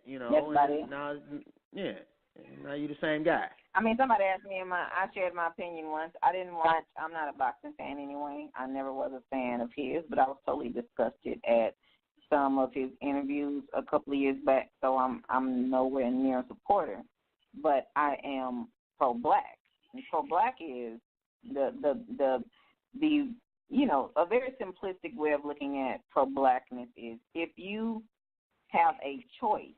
B: now you're the same guy.
A: I mean, somebody asked me, I shared my opinion once. I'm not a boxing fan anyway. I never was a fan of his, but I was totally disgusted at some of his interviews a couple of years back, so I'm nowhere near a supporter. But I am pro-black. And pro-black is the a very simplistic way of looking at pro-blackness is if you have a choice,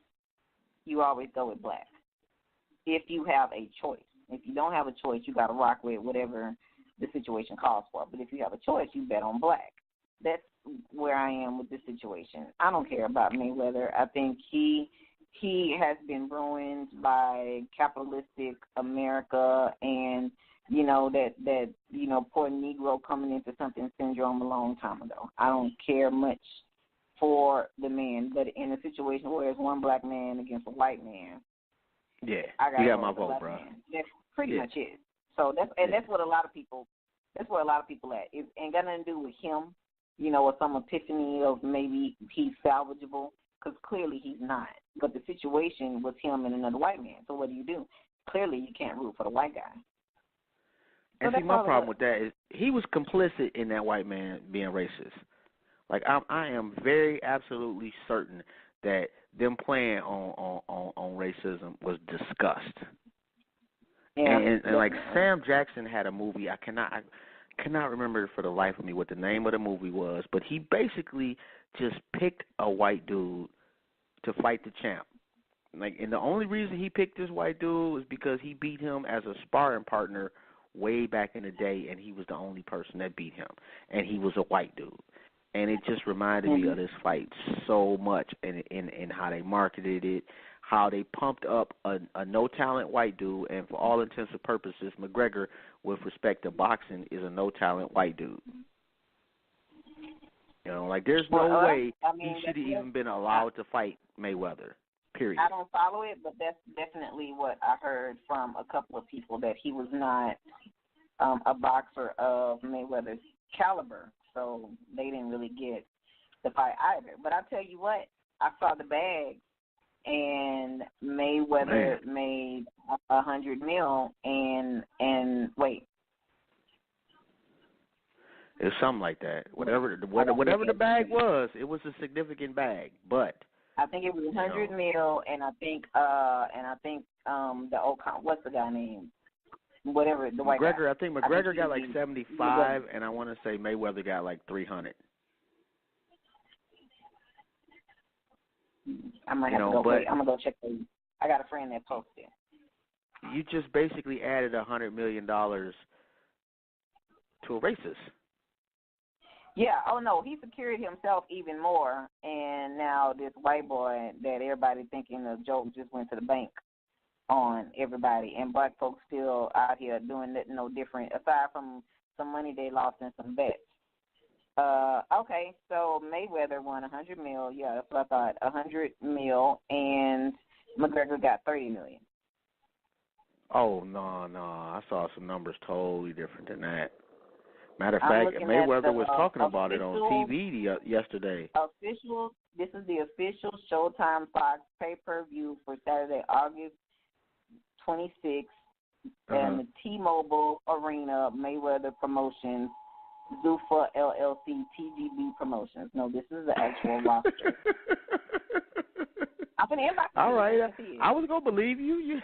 A: you always go with black. If you have a choice. If you don't have a choice, you got to rock with whatever the situation calls for. But if you have a choice, you bet on black. That's where I am with this situation. I don't care about Mayweather. I think he has been ruined by capitalistic America and that poor Negro coming into something syndrome a long time ago. I don't care much for the man, but in a situation where it's one black man against a white man,
B: you
A: I
B: got my vote, bro.
A: That's pretty much it. So that's what a lot of people. That's where a lot of people at. It ain't got nothing to do with him, or some epiphany of maybe he's salvageable, because clearly he's not. But the situation was him and another white man. So what do? Clearly you can't root for the white guy.
B: And see, my problem with that is he was complicit in that white man being racist. Like I am very absolutely certain that them playing on racism was discussed.
A: Yeah.
B: And like Sam Jackson had a movie. I cannot remember for the life of me what the name of the movie was, but he basically just picked a white dude to fight the champ. And the only reason he picked this white dude was because he beat him as a sparring partner way back in the day, and he was the only person that beat him, and he was a white dude. And it just reminded me of this fight so much, in how they marketed it, how they pumped up a no-talent white dude, and for all intents and purposes, McGregor, with respect to boxing, is a no-talent white dude. There's no way he should have even been allowed to fight Mayweather, period.
A: I don't follow it, but that's definitely what I heard from a couple of people, that he was not a boxer of Mayweather's caliber, so they didn't really get the fight either. But I tell you what, I saw the bag, and Mayweather made $100 million, and wait.
B: It was something like that. Whatever the bag was, it was a significant bag. But
A: I think it was $100 million, and I think the what's the guy name? Whatever the white
B: McGregor.
A: guy.
B: I think McGregor got like 75, and I want to say Mayweather got like 300.
A: I might have to go. I'm gonna go check. I got a friend that posted.
B: you just basically added $100 million to a racist.
A: Yeah. Oh no, he secured himself even more, and now this white boy that everybody thinking the joke just went to the bank on everybody, and black folks still out here doing nothing no different aside from some money they lost in some bets. Okay, so Mayweather won $100 million. Yeah, that's what I thought. $100 million, and McGregor got $30 million.
B: Oh no, I saw some numbers totally different than that. Matter of
A: I'm
B: fact,
A: looking
B: Mayweather
A: at the,
B: was talking about it on
A: official-
B: TV yesterday.
A: This is the official Showtime Fox pay-per-view for Saturday, August 26th, and the T-Mobile Arena, Mayweather Promotions, Zuffa LLC, TGB Promotions. No, this is the actual roster. I'm going to inbox you.
B: All right, I was gonna believe you.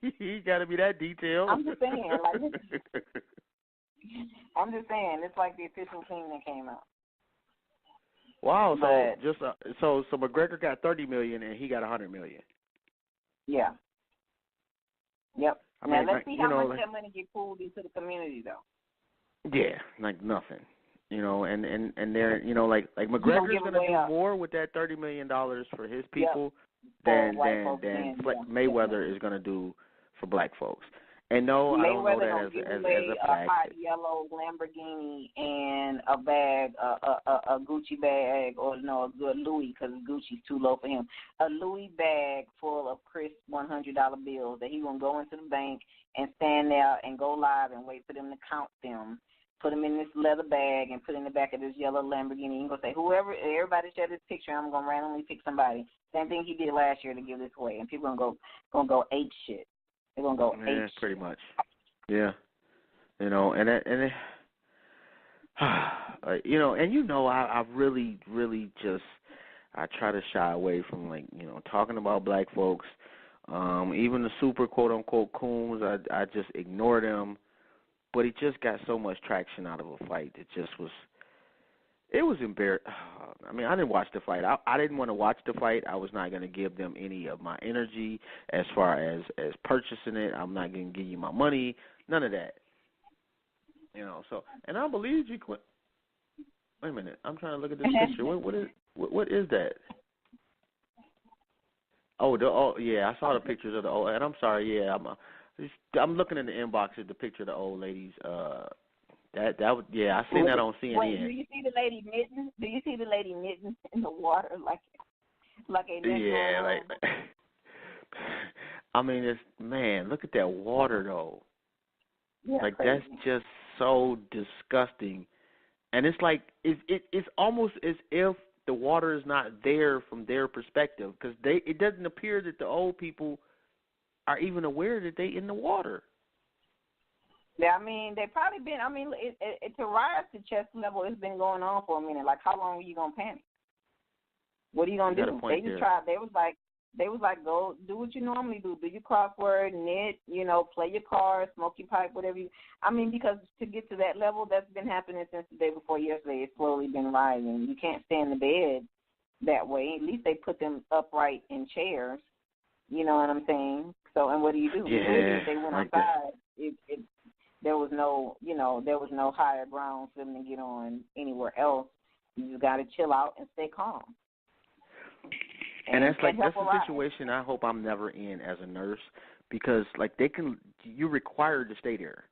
B: You got to be that detailed.
A: I'm just saying, it's like the official thing that came out.
B: Wow, so
A: But,
B: just so McGregor got $30 million and he got $100 million.
A: Yeah. Yep.
B: I
A: Now
B: mean,
A: let's see how much
B: like,
A: that money get pulled into the community, though.
B: Yeah, like nothing. And they're like McGregor's gonna do more with that $30 million for his people than Mayweather is gonna do for black folks. And no, I don't know that as a fact.
A: A hot yellow Lamborghini and a bag, a Gucci bag, or no, a good Louis, because Gucci's too low for him. A Louis bag full of crisp $100 bills that he gonna go into the bank and stand there and go live and wait for them to count them. Put them in this leather bag and put in the back of this yellow Lamborghini. He's going to say, everybody share this picture, I'm going to randomly pick somebody. Same thing he did last year to give this away. And people are going to go ape shit. They're going to go ape shit.
B: Pretty much. Yeah. And I really, really just, I try to shy away from, talking about black folks. Even the super quote-unquote coons, I just ignore them. But he just got so much traction out of a fight. It was embarrassing. I mean, I didn't watch the fight. I didn't want to watch the fight. I was not going to give them any of my energy as far as purchasing it. I'm not going to give you my money. None of that. So, and I believe you quit. Wait a minute. I'm trying to look at this picture. What is that? Yeah, I saw the pictures of the old, and I'm sorry, yeah, I'm looking in the inbox at the picture of the old ladies. I seen that on CNN.
A: Wait, do you see the lady knitting? Do you see the lady knitting in the water like a
B: like I mean, look at that water though.
A: Yeah,
B: like
A: crazy.
B: That's just so disgusting, and it's like it's almost as if the water is not there from their perspective, because it doesn't appear that the old people are even aware that they in the water.
A: Yeah, I mean, they probably been. I mean, it to rise to chest level, it's been going on for a minute. Like, how long are you gonna panic? What are you gonna do? They just tried. They was like, go do what you normally do. Do your crossword, knit, play your cards, smoke your pipe, whatever you. I mean, because to get to that level, that's been happening since the day before yesterday. It's slowly been rising. You can't stay in the bed that way. At least they put them upright in chairs. You know what I'm saying? So, and what do you do?
B: Yeah,
A: if they went outside, there was no higher ground for them to get on anywhere else. You just got to chill out and stay calm.
B: And that's a situation I hope I'm never in as a nurse, because you're required to stay there,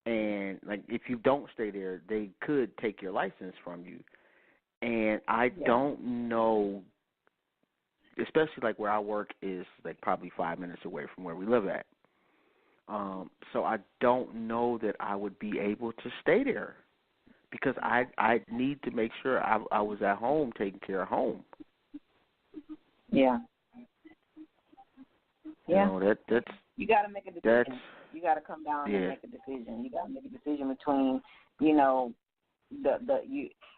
B: and if you don't stay there, they could take your license from you. And I don't know. Especially where I work is probably 5 minutes away from where we live at. So I don't know that I would be able to stay there, because I need to make sure I was at home taking care of home.
A: Yeah. Yeah.
B: That's
A: you got to make a decision. You got to come down and make a decision. You got to make a decision between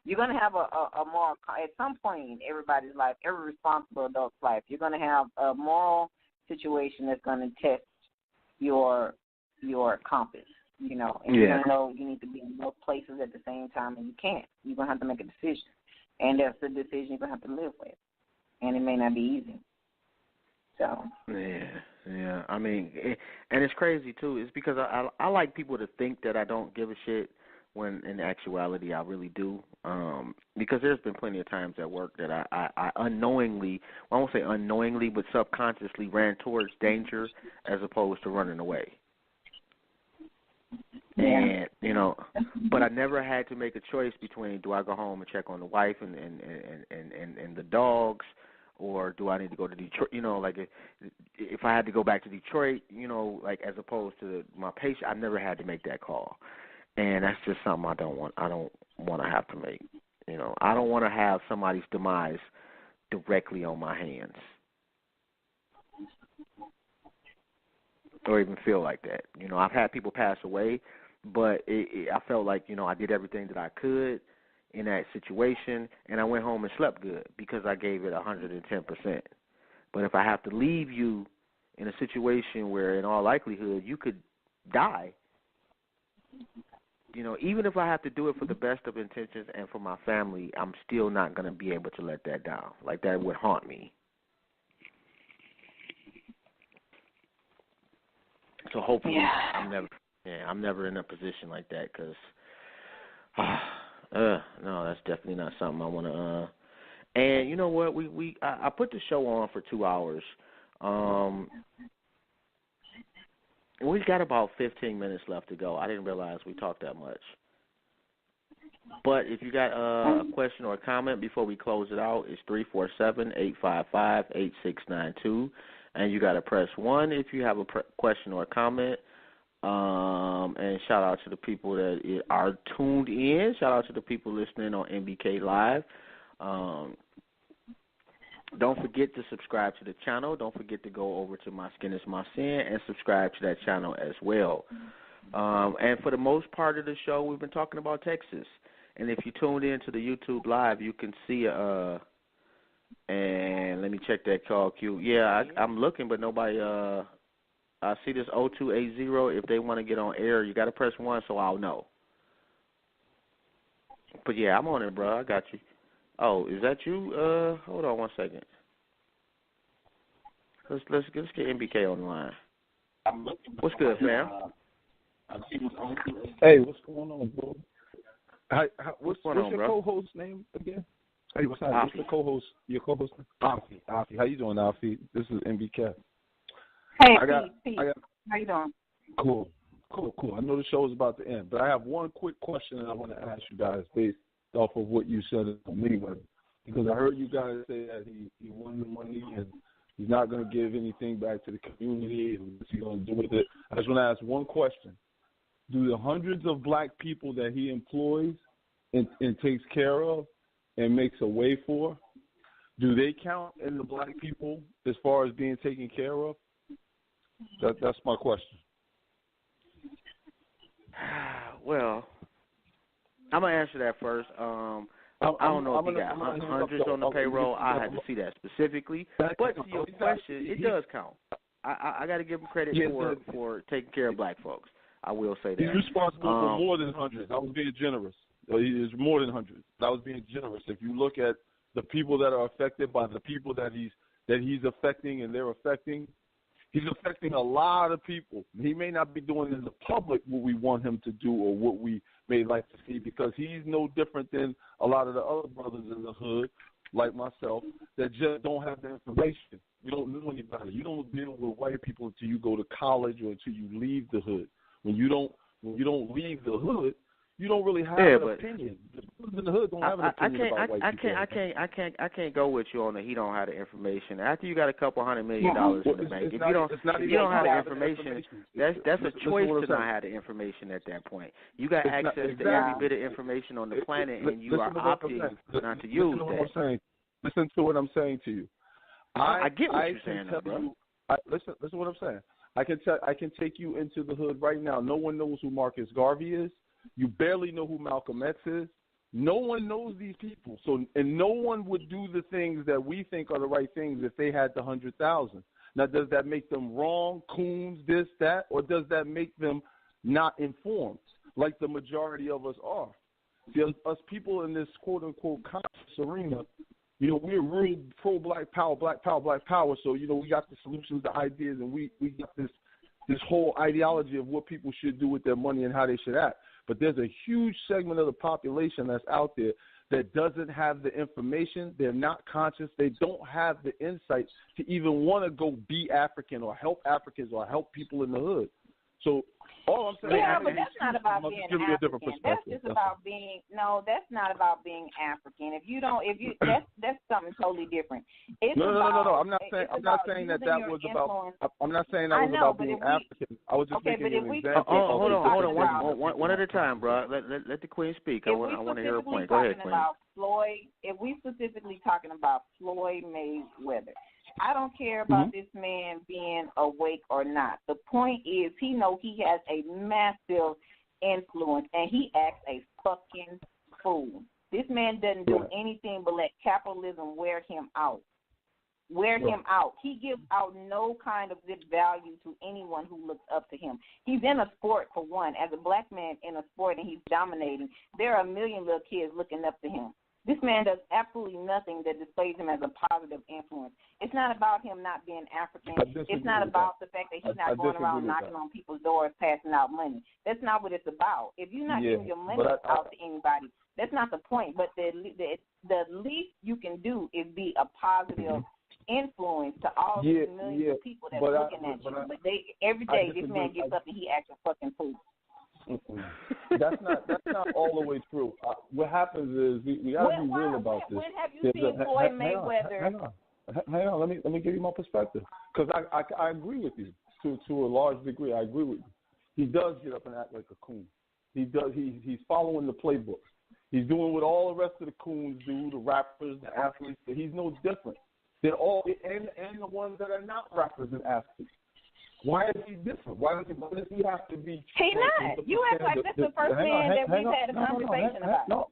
A: you're going to have a moral, at some point in everybody's life, every responsible adult's life, you're going to have a moral situation that's going to test your compass, and you're going to know you need to be in both places at the same time, and you can't. You're going to have to make a decision, and that's the decision you're going to have to live with, and it may not be easy. So.
B: Yeah. I mean, and it's crazy too. It's because I like people to think that I don't give a shit when in actuality I really do. Because there's been plenty of times at work that I unknowingly, well, I won't say unknowingly, but subconsciously ran towards danger as opposed to running away.
A: Yeah.
B: And but I never had to make a choice between do I go home and check on the wife and the dogs, or do I need to go to Detroit? Like if I had to go back to Detroit, like as opposed to my patient, I never had to make that call, and that's just something I don't want to have to make. I don't want to have somebody's demise directly on my hands, or even feel like that. I've had people pass away, but I felt like, I did everything that I could in that situation, and I went home and slept good because I gave it 110%. But if I have to leave you in a situation where, in all likelihood, you could die, even if I have to do it for the best of intentions and for my family, I'm still not going to be able to let that down. Like, that would haunt me. So hopefully I'm never in a position like that because, no, that's definitely not something I want to. And you know what? I put the show on for 2 hours. We've got about 15 minutes left to go. I didn't realize we talked that much. But if you got a question or a comment before we close it out, it's 347-855-8692. And you got to press 1 if you have a question or a comment. And shout out to the people that are tuned in. Shout out to the people listening on MBK Live. Don't forget to subscribe to the channel. Don't forget to go over to My Skin Is My Sin and subscribe to that channel as well. And for the most part of the show, we've been talking about Texas. And if you tuned in to the YouTube Live, you can see and let me check that call queue. Yeah, I'm looking, but nobody. I see this 0280. If they want to get on air, you got to press 1 so I'll know. But yeah, I'm on it, bro. I got you. Oh, is that you? Hold on 1 second. Let's get MBK on the line. What's good, fam?
D: Hey, what's going on, bro? What's
B: your
D: co-host name again? Hey, what's the co-host? Your co-host? Afi. How you doing, Afi? This is MBK.
A: Hey, Pete. How you doing?
D: Cool. I know the show is about to end, but I have one quick question that I want to ask you guys based off of what you said to me, because I heard you guys say that he won the money and he's not going to give anything back to the community, and what's he going to do with it? I just want to ask one question. Do the hundreds of black people that he employs and takes care of and makes a way for, do they count in the black people as far as being taken care of? That's my question.
B: Well, I'm going to answer that first. I don't know if you got hundreds on the payroll. I had to see that specifically. But to your question, it does count. I got to give him credit for taking care of black folks. I will say that.
D: He's responsible for more than hundreds. I was being generous. He is more than hundreds. I was being generous. If you look at the people that are affected by the people that he's affecting and they're affecting, he's affecting a lot of people. He may not be doing in the public what we want him to do or what we may like to see, because he's no different than a lot of the other brothers in the hood, like myself, that just don't have the information. You don't know anybody. You don't deal with white people until you go to college or until you leave the hood. When you don't leave the hood, you don't really have an opinion. The brothers in the hood don't have an opinion about white people.
B: I can't go with you on that. He don't have the information. After you got a couple $100 million in the bank, if you don't have the information, that's a choice to not have the information at that point. You got access to every bit of information on the planet, and you are opting not to use that.
D: Listen to what I'm saying to you.
B: I get what you're saying, bro.
D: Listen to what I'm saying. I can take you into the hood right now. No one knows who Marcus Garvey is. You barely know who Malcolm X is. No one knows these people. And no one would do the things that we think are the right things if they had the 100,000. Now, does that make them wrong, coons, this, that, or does that make them not informed, like the majority of us are? See, us people in this quote-unquote conscious arena, You know, we're real pro black power, black power, black power. So, you know, we got the solutions, the ideas, and we got this whole ideology of what people should do with their money and how they should act. But there's a huge segment of the population that's out there that doesn't have the information. They're not conscious. They don't have the insight to even want to go be African or help Africans or help people in the hood. So all I'm saying,
A: but that's not about being African. That's just about being. No, that's not about being African. That's something totally different.
D: No. I'm not saying that was about. I'm not saying that was about being African. I was just making an example.
B: Hold on, one at a time, bro. Let the Queen speak. I want to hear her point. Go ahead, Queen.
A: If we specifically talking about Floyd Mayweather, I don't care about this man being awake or not. The point is he know he has a massive influence, and he acts a fucking fool. This man doesn't do anything but let capitalism wear him out. He gives out no kind of good value to anyone who looks up to him. He's in a sport, for one. As a black man in a sport and he's dominating, there are a million little kids looking up to him. This man does absolutely nothing that displays him as a positive influence. It's not about him not being African. It's not about the fact that he's not going around knocking on people's doors, passing out money. That's not what it's about. If you're not giving your money out to anybody, that's not the point. But the least you can do is be a positive influence to all these millions of people that's looking at you. But every day this man gets up and he acts a fucking fool.
D: That's not all the way true. What happens is we got to be real about this.
A: When have you seen Floyd Mayweather?
D: Hang on. Let me give you my perspective, because I agree with you to a large degree. I agree with you. He does get up and act like a coon. He does. He's following the playbook. He's doing what all the rest of the coons do, the rappers, the athletes. He's no different. They're all and the ones that are not rappers and athletes. Why is he different? Why does he have to be?
A: He's not. You act like this is the first man that we've had a conversation about.
D: No.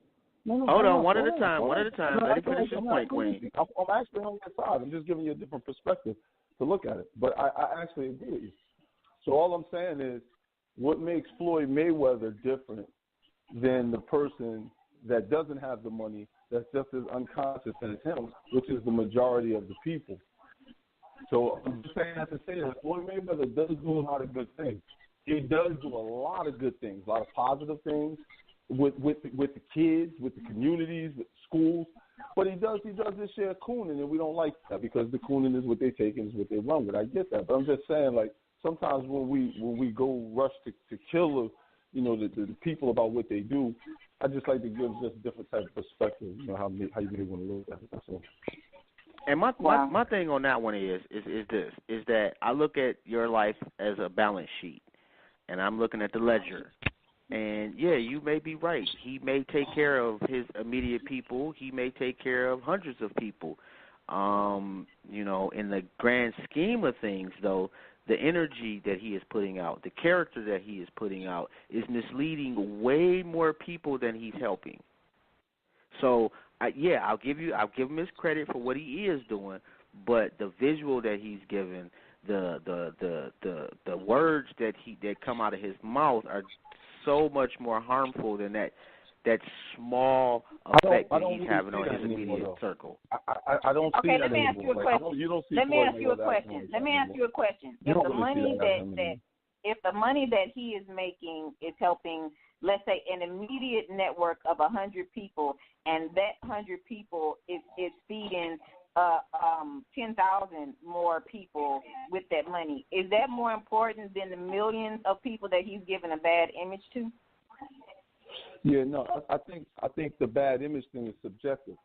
B: Hold on, one at a time. Let him finish his point, Queen.
D: I'm actually on your side. I'm just giving you a different perspective to look at it. But I actually agree with you. So all I'm saying is, what makes Floyd Mayweather different than the person that doesn't have the money, that's just as unconscious as him, which is the majority of the people? So I'm just saying that to say that Floyd Mayweather does do a lot of good things. He does do a lot of good things, a lot of positive things with the kids, with the communities, with schools. But he does his share of cooning, and we don't like that, because the cooning is what they take and is what they run with. I get that, but I'm just saying, like, sometimes when we go rush to kill the people about what they do, I just like to give just a different type of perspective. You know how you may want to look at it. That's all.
B: And my thing on that one is that I look at your life as a balance sheet, and I'm looking at the ledger. And yeah, you may be right. He may take care of his immediate people. He may take care of hundreds of people. In the grand scheme of things, though, the energy that he is putting out, the character that he is putting out, is misleading way more people than he's helping. So I'll give him his credit for what he is doing, but the visual that he's given, the words that come out of his mouth are so much more harmful than that small effect that he's having on his immediate circle.
D: I don't see that.
A: Okay, let me ask you a question. Let me ask you a question. If the money that he is making is helping, let's say, an immediate network of 100 people, and that 100 people is feeding 10,000 more people with that money, is that more important than the millions of people that he's giving a bad image to?
D: Yeah, no, I think the bad image thing is subjective.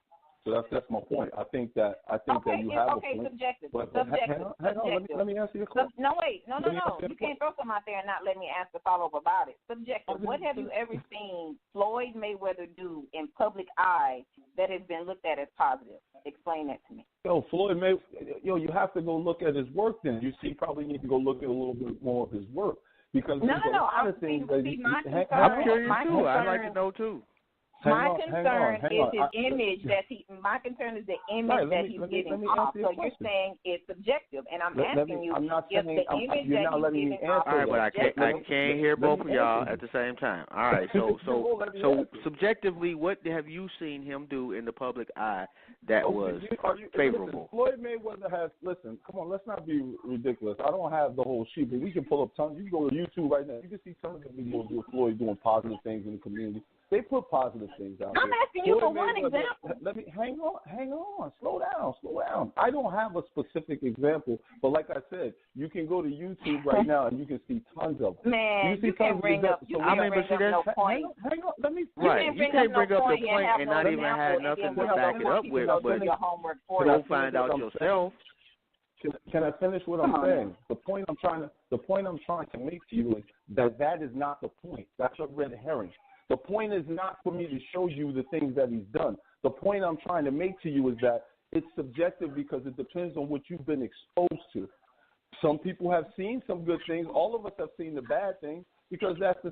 D: So that's my point. I think that you have a point.
A: Subjective.
D: But hang on, let me answer your question.
A: No. You can't throw something out there and not let me ask a follow-up about it. Subjective. What have you ever seen Floyd Mayweather do in public eye that has been looked at as positive? Explain that to me.
D: Floyd Mayweather, you have to go look at his work then. You probably need to go look at a little bit more of his work. Because
A: no.
D: I'm
B: curious too. I'd like to know too.
A: My concern is his image
C: that
A: my concern is the image that he's giving off. So you're saying it's subjective, and I'm asking you if the image that he's giving off.
B: All right, but I can't hear both of y'all at the same time. All right, so subjectively, what have you seen him do in the public eye that was favorable?
D: Listen, Floyd Mayweather has. Listen, come on, let's not be ridiculous. I don't have the whole sheet, but we can pull up tons. You can go to YouTube right now. You can see some of the videos of Floyd doing positive things in the community. They put positive things out there.
A: I'm asking you for one example.
D: Let me hang on, slow down. I don't have a specific example, but like I said, you can go to YouTube right now and you can see tons of them.
A: Man, you can't bring up. You can't bring up no point.
D: Hang on, let me.
B: Right, you can't bring up the point and not even have nothing to back it up with, but go find out yourself.
D: Can I finish what I'm saying? The point I'm trying to make to you is that is not the point. That's a red herring. The point is not for me to show you the things that he's done. The point I'm trying to make to you is that it's subjective because it depends on what you've been exposed to. Some people have seen some good things. All of us have seen the bad things because those are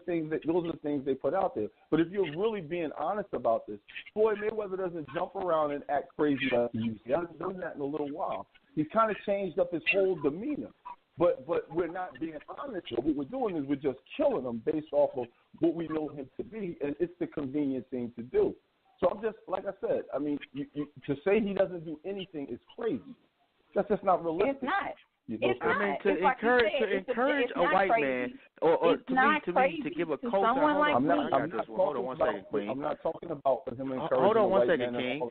D: the things they put out there. But if you're really being honest about this, Floyd Mayweather doesn't jump around and act crazy like he used to. He hasn't done that in a little while. He's kind of changed up his whole demeanor. But we're not being honest. What we're doing is we're just killing him based off of what we know him to be, and it's the convenient thing to do. So I'm just, like I said, I mean, to say he doesn't do anything is crazy. That's just not realistic.
A: It's not.
B: It's not. I mean, to encourage a white man, or to me, to give a co-sign.
A: Like
B: hold on one second, Queen.
D: I'm not talking about him encouraging.
B: Hold on one second,
D: King.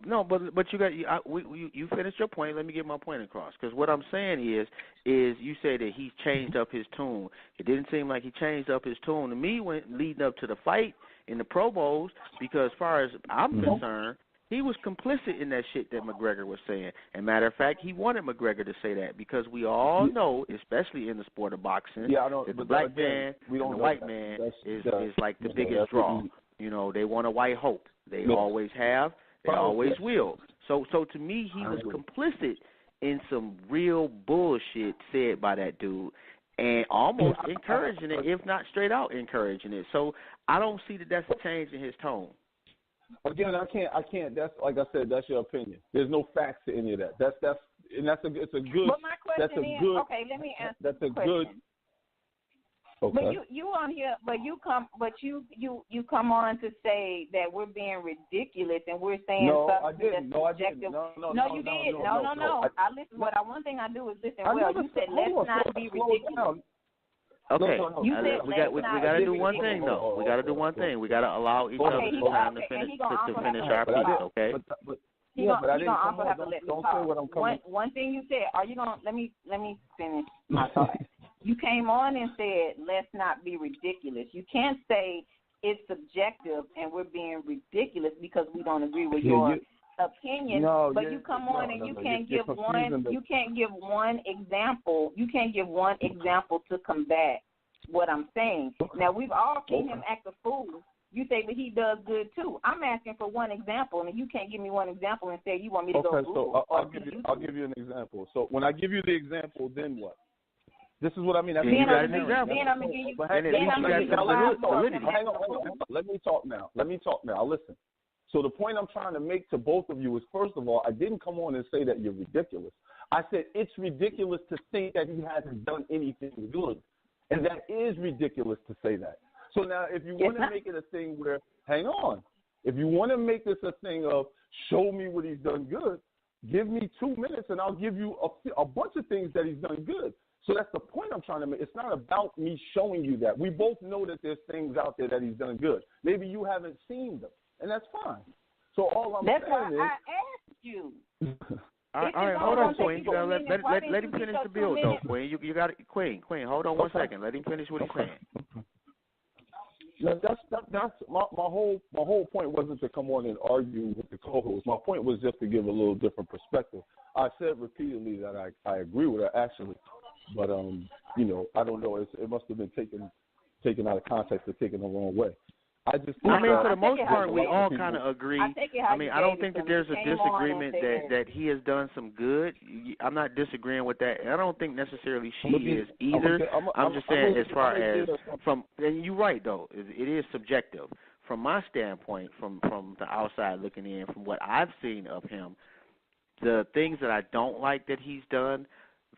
B: No, but you finished your point. Let me get my point across. Because what I'm saying is you say that he's changed up his tune. It didn't seem like he changed up his tune to me when leading up to the fight in the Pro Bowls. Because as far as I'm concerned, he was complicit in that shit that McGregor was saying. And matter of fact, he wanted McGregor to say that because we all know, especially in the sport of boxing, that the black man and the white man is like the biggest draw. You know, they want a white hope. They always have. They always will. So to me, he was complicit in some real bullshit said by that dude and almost encouraging it, if not straight out encouraging it. So I don't see that that's a change in his tone.
D: Again, I can't. That's like I said. That's your opinion. There's no facts to any of that. It's a good.
A: But my question is, okay, let me answer.
D: That's a
A: question.
D: good. Okay.
A: But you on here, you come on to say that we're being ridiculous and we're saying something that's subjective. No, you did. No. I listen. One thing I do is listen. You said let's not be ridiculous.
B: Okay,
A: we
B: got to do one thing though. We got to do one thing. We got to allow each other time to finish our piece. Okay.
A: He's gonna also have to let me talk. One thing you said. Are you gonna let me finish my thought? You came on and said let's not be ridiculous. You can't say it's subjective and we're being ridiculous because we don't agree with your opinion. You come on and you can't give one. You can't give one example. You can't give one example to combat what I'm saying. Now we've all seen him act a fool. You say that he does good too. I'm asking for one example, and you can't give me one example and say you want me to go Google.
D: I'll give you an example. So when I give you the example, then what? This is what I mean.
B: Then I'm gonna give you.
D: Let me talk now. Listen. So the point I'm trying to make to both of you is, first of all, I didn't come on and say that you're ridiculous. I said it's ridiculous to think that he hasn't done anything good. And that is ridiculous to say that. So now if you want to make it a thing where, hang on, if you want to make this a thing of show me what he's done good, give me 2 minutes and I'll give you a bunch of things that he's done good. So that's the point I'm trying to make. It's not about me showing you that. We both know that there's things out there that he's done good. Maybe you haven't seen them. And that's fine. So all I'm saying is... That's why I
A: asked you.
B: All right, hold on, Queen. Let him finish the bill, though, Queen. You got it, Queen. Hold on one second. Let him finish what he's saying.
D: No, that's my whole point wasn't to come on and argue with the co-host. My point was just to give a little different perspective. I said repeatedly that I agree with her actually, but I don't know. It must have been taken out of context or taken the wrong way. For
B: the most part, we all kind of agree. I don't think that there's a disagreement that he has done some good. I'm not disagreeing with that. I don't think necessarily she is either. I'm just saying as far as and you're right, though. It is subjective. from my standpoint, from the outside looking in, from what I've seen of him, the things that I don't like that he's done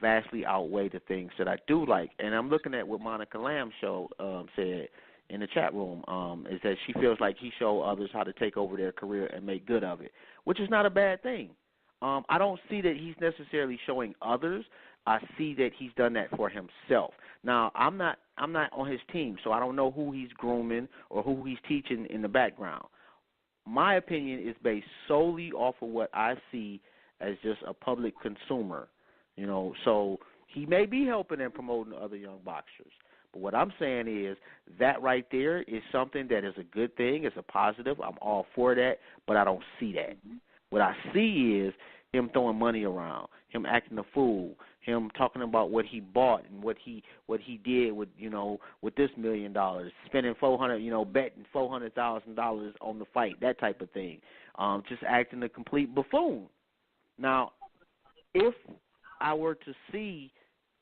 B: vastly outweigh the things that I do like. And I'm looking at what Monica Lamb said in the chat room, is that she feels like he showed others how to take over their career and make good of it, which is not a bad thing. I don't see that he's necessarily showing others. I see that he's done that for himself. Now, I'm not on his team, so I don't know who he's grooming or who he's teaching in the background. My opinion is based solely off of what I see as just a public consumer, you know. So he may be helping and promoting other young boxers. But what I'm saying is that right there is something that is a good thing. It's a positive. I'm all for that, but I don't see that. What I see is him throwing money around, him acting a fool, him talking about what he bought and what he did with, you know, with this $1 million, spending betting $400,000 on the fight, that type of thing. Just acting a complete buffoon. Now, if I were to see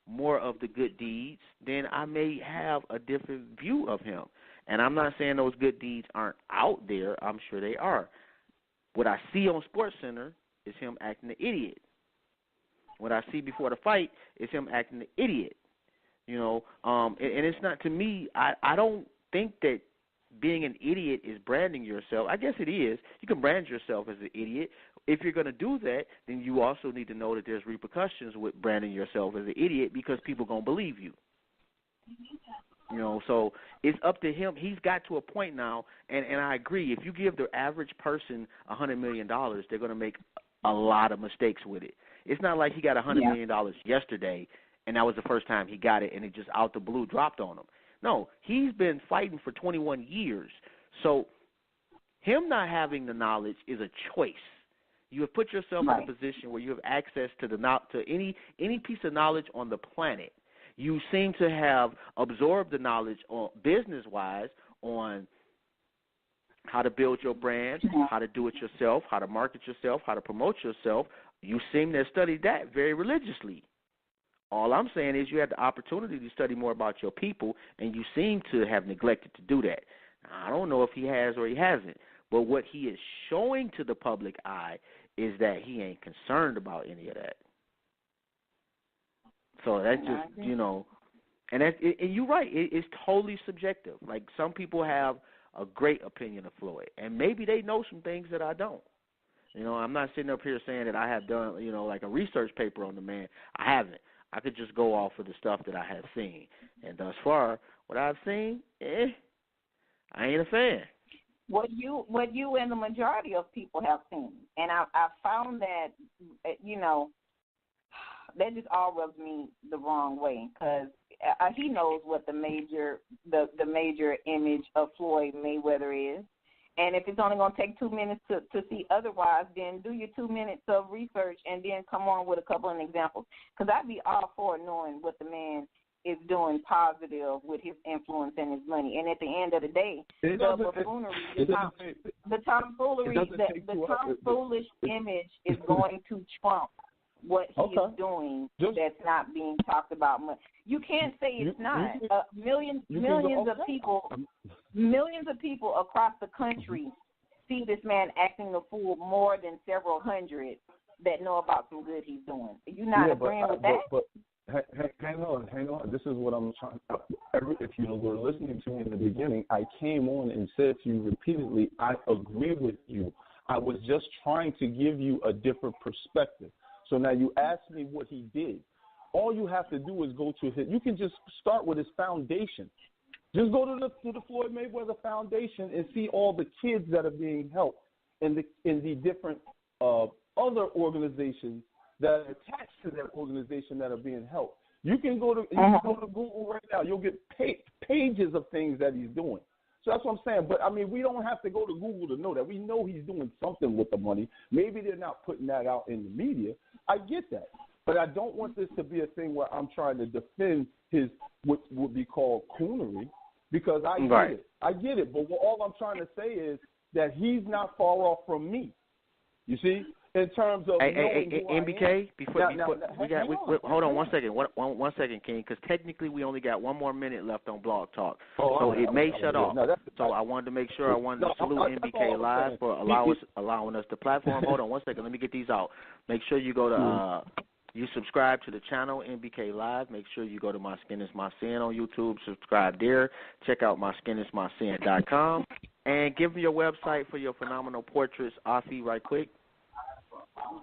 B: more of the good deeds, then I may have a different view of him. And I'm not saying those good deeds aren't out there. I'm sure they are. What I see on SportsCenter is him acting an idiot. What I see before the fight is him acting an idiot. You know, and it's not, to me, I don't think that being an idiot is branding yourself. I guess it is. You can brand yourself as an idiot. If you're going to do that, then you also need to know that there's repercussions with branding yourself as an idiot, because people are going to believe you. You know, so it's up to him. He's got to a point now, and I agree, if you give the average person $100 million, they're going to make a lot of mistakes with it. It's not like he got $100 million yesterday, and that was the first time he got it, and it just out the blue dropped on him. No, he's been fighting for 21 years. So him not having the knowledge is a choice. You have put yourself in a position where you have access to any piece of knowledge on the planet. You seem to have absorbed the knowledge on business-wise on how to build your brand, how to do it yourself, how to market yourself, how to promote yourself. You seem to have studied that very religiously. All I'm saying is you had the opportunity to study more about your people, and you seem to have neglected to do that. I don't know if he has or he hasn't, but what he is showing to the public eye is that he ain't concerned about any of that. So that's just, you know, and you're right, it's totally subjective. Like, some people have a great opinion of Floyd, and maybe they know some things that I don't. You know, I'm not sitting up here saying that I have done, you know, like a research paper on the man. I haven't. I could just go off of the stuff that I have seen. And thus far, what I've seen, I ain't a fan.
A: What you and the majority of people have seen. And I found that, you know, that just all rubs me the wrong way, because he knows what the major image of Floyd Mayweather is. And if it's only going to take 2 minutes to see otherwise, then do your 2 minutes of research and then come on with a couple of examples. Because I'd be all for knowing what the man is doing positive with his influence and his money. And at the end of the day, the buffoonery, the tomfoolish image is going to trump what he is doing that's not being talked about much. You can't say it's not. Millions of people across the country see this man acting a fool more than several hundred that know about some good he's doing. You're not agreeing with that?
D: But hang on. This is what I'm trying. If you were listening to me in the beginning, I came on and said to you repeatedly, I agree with you. I was just trying to give you a different perspective. So now you ask me what he did. All you have to do is go to his. You can just start with his foundation. Just go to the Floyd Mayweather Foundation and see all the kids that are being helped in the different other organizations that are attached to that organization that are being helped. You can go to Google right now. You'll get pages of things that he's doing. So that's what I'm saying. But, I mean, we don't have to go to Google to know that. We know he's doing something with the money. Maybe they're not putting that out in the media. I get that. But I don't want this to be a thing where I'm trying to defend his what would be called coonery, because I get it. I get it. But all I'm trying to say is that he's not far off from me. You see? in terms of knowing who
B: MBK, hold on
D: one
B: 1 second. One second, King, because technically we only got 1 more minute left on Blog Talk, so
D: right,
B: it may shut off.
D: No,
B: so I wanted to make sure to salute MBK Live for allowing us the platform. Hold on 1 second. Let me get these out. Make sure you go to you subscribe to the channel MBK Live. Make sure you go to My Skin Is My Sin on YouTube. Subscribe there. Check out MySkinIsMySin.com and give me your website for your phenomenal portraits, Afi, right quick.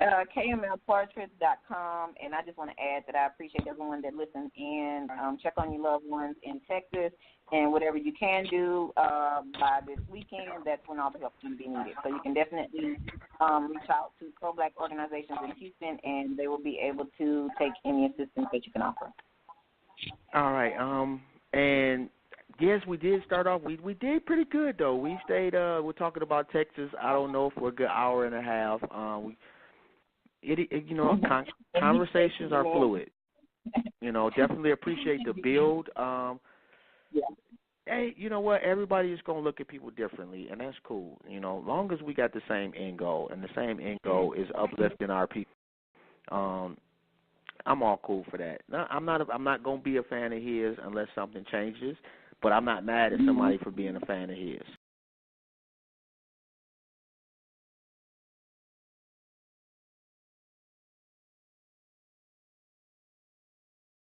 A: KMLportraits.com, and I just want to add that I appreciate everyone that listens in. Check on your loved ones in Texas, and whatever you can do by this weekend, that's when all the help is going to be needed. So you can definitely reach out to pro-black organizations in Houston, and they will be able to take any assistance that you can offer.
B: All right. And yes, we did start off. We did pretty good though. We stayed. We're talking about Texas. I don't know for a good hour and a half. Conversations are fluid. Definitely appreciate the build. Hey, you know what? Everybody is gonna look at people differently, and that's cool. Long as we got the same end goal, and the same end goal is uplifting our people. I'm all cool for that. No, I'm not gonna be a fan of his unless something changes. But I'm not mad at somebody for being a fan of his.